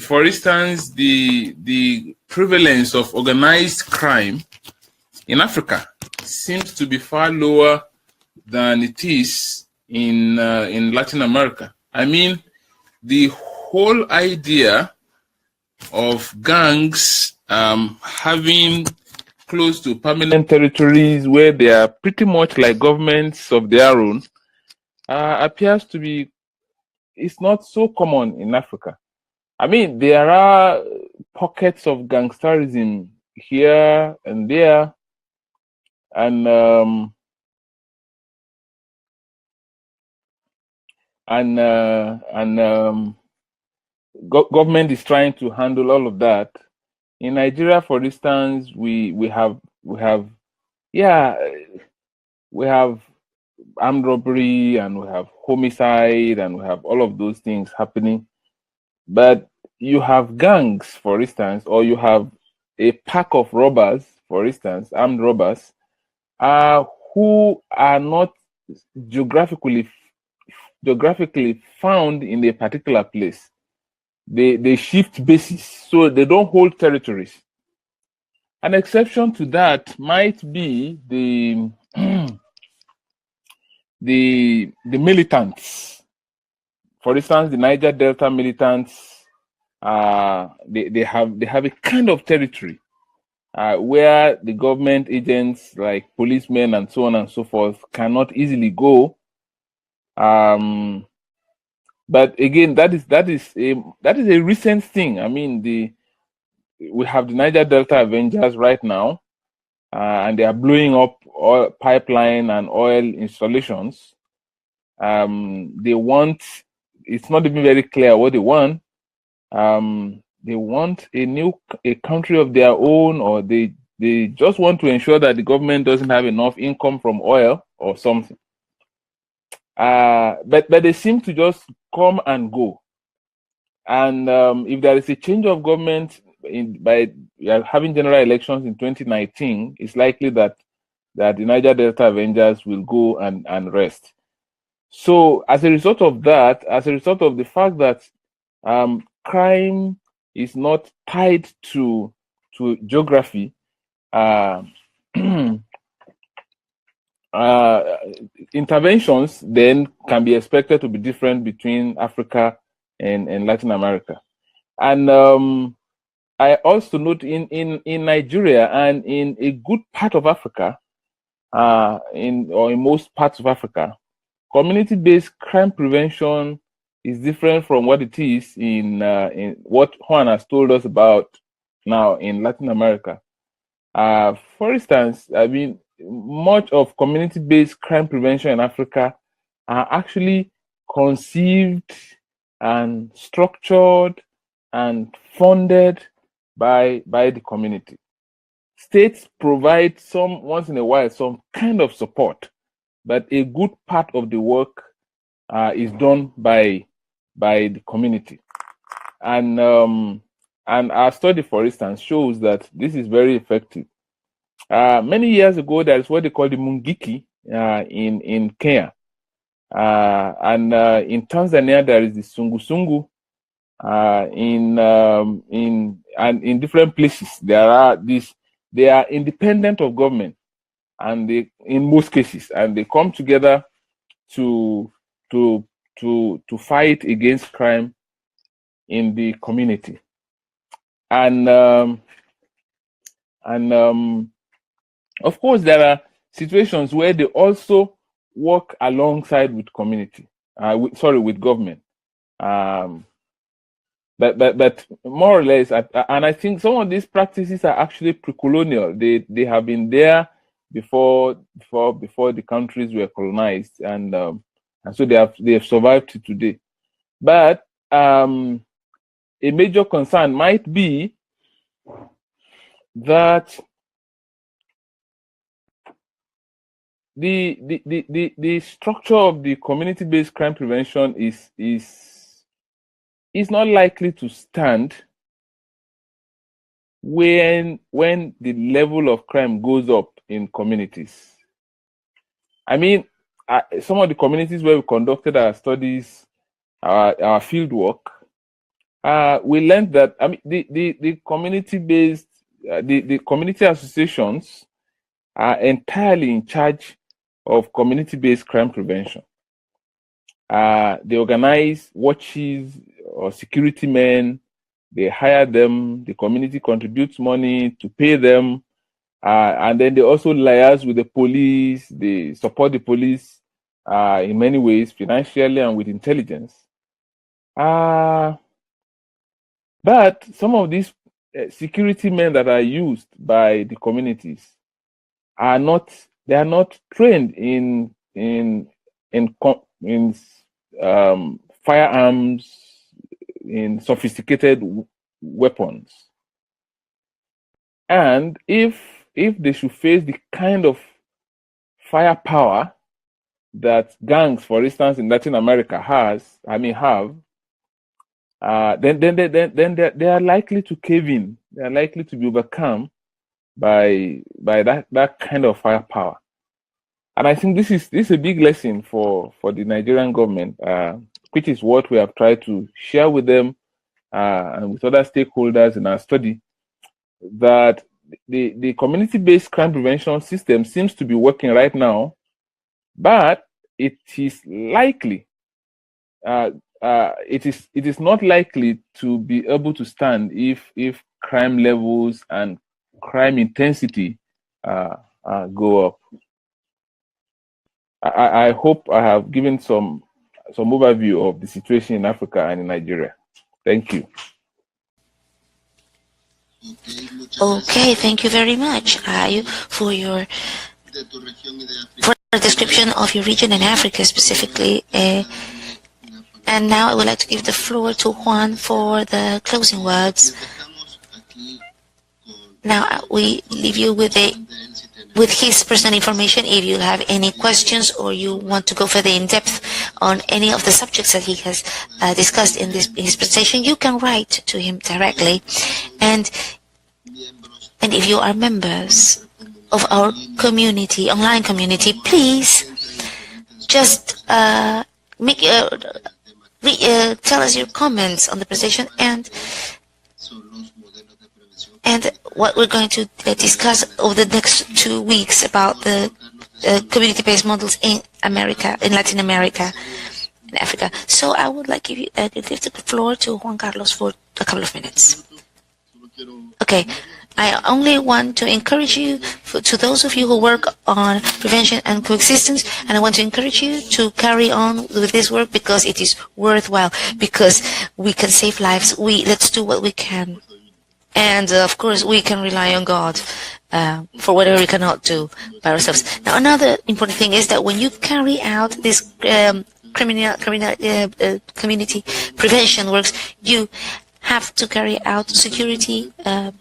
For instance, the prevalence of organized crime in Africa seems to be far lower than it is in Latin America. I mean, the whole idea of gangs having close to permanent territories where they are pretty much like governments of their own appears to be, it's not so common in Africa. I mean, there are pockets of gangsterism here and there, and government is trying to handle all of that. In Nigeria, for instance, we have armed robbery, and we have homicide, and we have all of those things happening. But you have gangs, for instance, or you have a pack of robbers, for instance, armed robbers, who are not geographically found in a particular place. They shift bases, so they don't hold territories. An exception to that might be the militants. For instance, the Niger Delta militants, they have a kind of territory where the government agents like policemen and so on and so forth cannot easily go. But again, that is a recent thing. I mean, we have the Niger Delta Avengers right now, and they are blowing up oil pipeline and oil installations. They want, it's not even very clear what they want. They want a country of their own, or they just want to ensure that the government doesn't have enough income from oil or something. But they seem to just come and go. And if there is a change of government by having general elections in 2019, it's likely that the Niger Delta Avengers will go and rest. So as a result of that, as a result of the fact that crime is not tied to geography, interventions then can be expected to be different between Africa and Latin America. And I also note in Nigeria and in a good part of Africa, in most parts of Africa, community-based crime prevention is different from what it is in what Juan has told us about now in Latin America. For instance, I mean, much of community-based crime prevention in Africa are actually conceived and structured and funded by the community. States provide once in a while some kind of support, but a good part of the work is done by the community. And our study, for instance, shows that this is very effective. Many years ago, there is what they call the Mungiki in Kenya. And in Tanzania, there is the Sungu-Sungu. In different places, they are independent of government, and in most cases, and they come together to fight against crime in the community. And of course, there are situations where they also work alongside with community, with government. But more or less, and I think some of these practices are actually pre-colonial. They have been there before the countries were colonized, and so they have survived to today. But a major concern might be that the structure of the community-based crime prevention is not likely to stand when the level of crime goes up in communities. I mean, some of the communities where we conducted our studies, our field work, we learned that the community-based, the community associations are entirely in charge of community-based crime prevention. They organize watches or security men, they hire them, the community contributes money to pay them, and then they also liaise with the police, they support the police in many ways, financially and with intelligence. But some of these security men that are used by the communities are not trained in firearms, in sophisticated weapons. And if they should face the kind of firepower that gangs, for instance, in Latin America have, then they are likely to cave in. They are likely to be overcome by that kind of firepower. And I think this is a big lesson for the Nigerian government, which is what we have tried to share with them and with other stakeholders in our study, that the community-based crime prevention system seems to be working right now, but it is likely, it is not likely to be able to stand if crime levels and crime intensity go up. I hope I have given some overview of the situation in Africa and in Nigeria. Thank you. Okay, thank you very much, Ayu, for your description of your region in Africa specifically. And now I would like to give the floor to Juan for the closing words. Now we leave you with his personal information. If you have any questions or you want to go further in depth on any of the subjects that he has discussed in his presentation, you can write to him directly. And if you are members of our community, online community, please just tell us your comments on the presentation and what we're going to discuss over the next 2 weeks about the community-based models in America, in Latin America, and Africa. So I would like to give the floor to Juan Carlos for a couple of minutes. Okay. I only want to encourage you, to those of you who work on prevention and coexistence, and I want to encourage you to carry on with this work because it is worthwhile, because we can save lives. Let's do what we can. And of course, we can rely on God for whatever we cannot do by ourselves. Now, another important thing is that when you carry out this community prevention works, you have to carry out security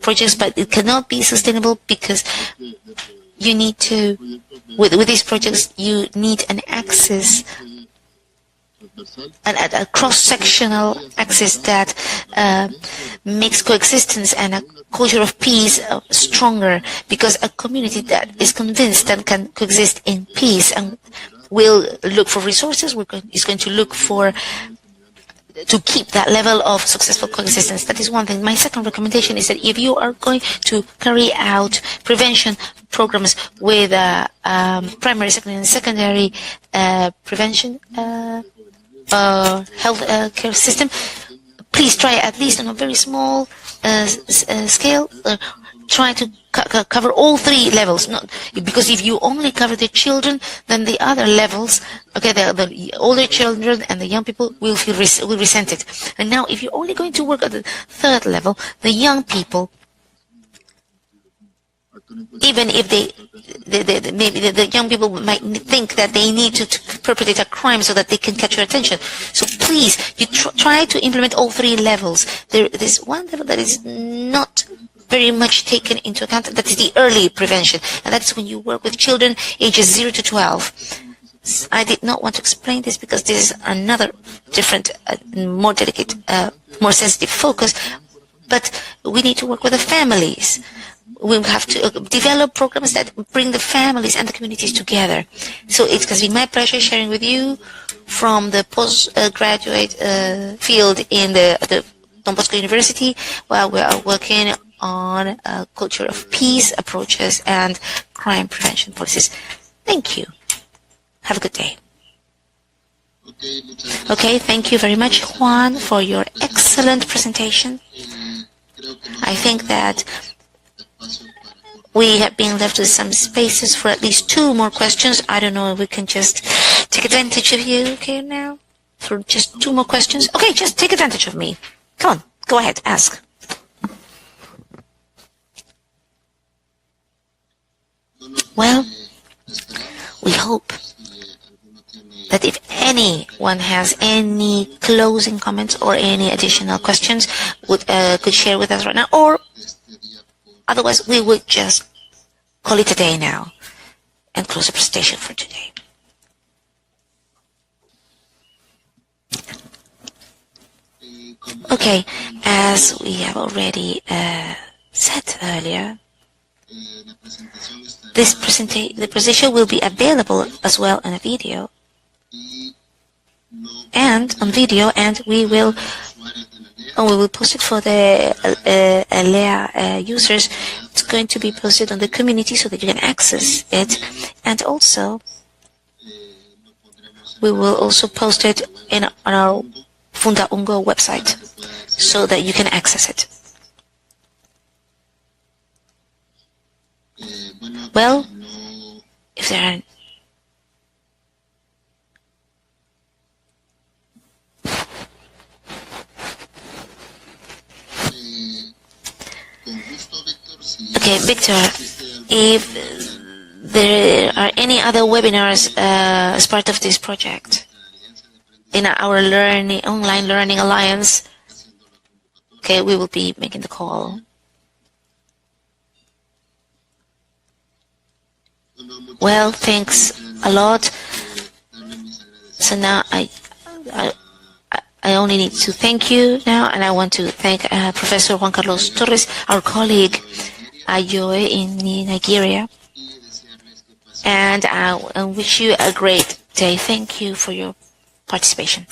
projects, but it cannot be sustainable because you need to, with these projects, you need an access, a cross-sectional access that makes coexistence and a culture of peace stronger, because a community that is convinced that can coexist in peace and will look for resources, is going to look for to keep that level of successful coexistence. That is one thing. My second recommendation is that if you are going to carry out prevention programs with primary, secondary, and secondary prevention health care system, please try at least on a very small scale. Try to cover all 3 levels. Not because if you only cover the children, then the other levels, okay, the older children and the young people will resent it. And now, if you're only going to work at the 3rd level, the young people, even if maybe the young people might think that they need to perpetrate a crime so that they can catch your attention. So please, you try to implement all 3 levels. There's one level that is not very much taken into account, that is the early prevention, and that's when you work with children ages 0 to 12. I did not want to explain this because this is another different, more delicate, more sensitive focus, but we need to work with the families. We have to develop programs that bring the families and the communities together. So it has been my pleasure sharing with you from the postgraduate field in the Don Bosco University, while we are working on a culture of peace approaches and crime prevention policies. Thank you. Have a good day. Okay, thank you very much, Juan, for your excellent presentation. I think that we have been left with some spaces for at least 2 more questions. I don't know if we can just take advantage of you, okay, now? For just 2 more questions? Okay, just take advantage of me. Come on, go ahead, ask. Well, we hope that if anyone has any closing comments or any additional questions, could share with us right now, or otherwise we would just call it a day now and close the presentation for today. Okay, as we have already said earlier, the presentation will be available as well on a video, and we will post it for the Alea users. It's going to be posted on the community so that you can access it, and also we will also post it on our FundaUngo website so that you can access it. Well, if there are Okay, Victor, if there are any other webinars as part of this project in our online learning alliance, okay, we will be making the call. Well, thanks a lot. So now I only need to thank you now, and I want to thank Professor Juan Carlos Torres, our colleague Ayoe in Nigeria, and I wish you a great day. Thank you for your participation.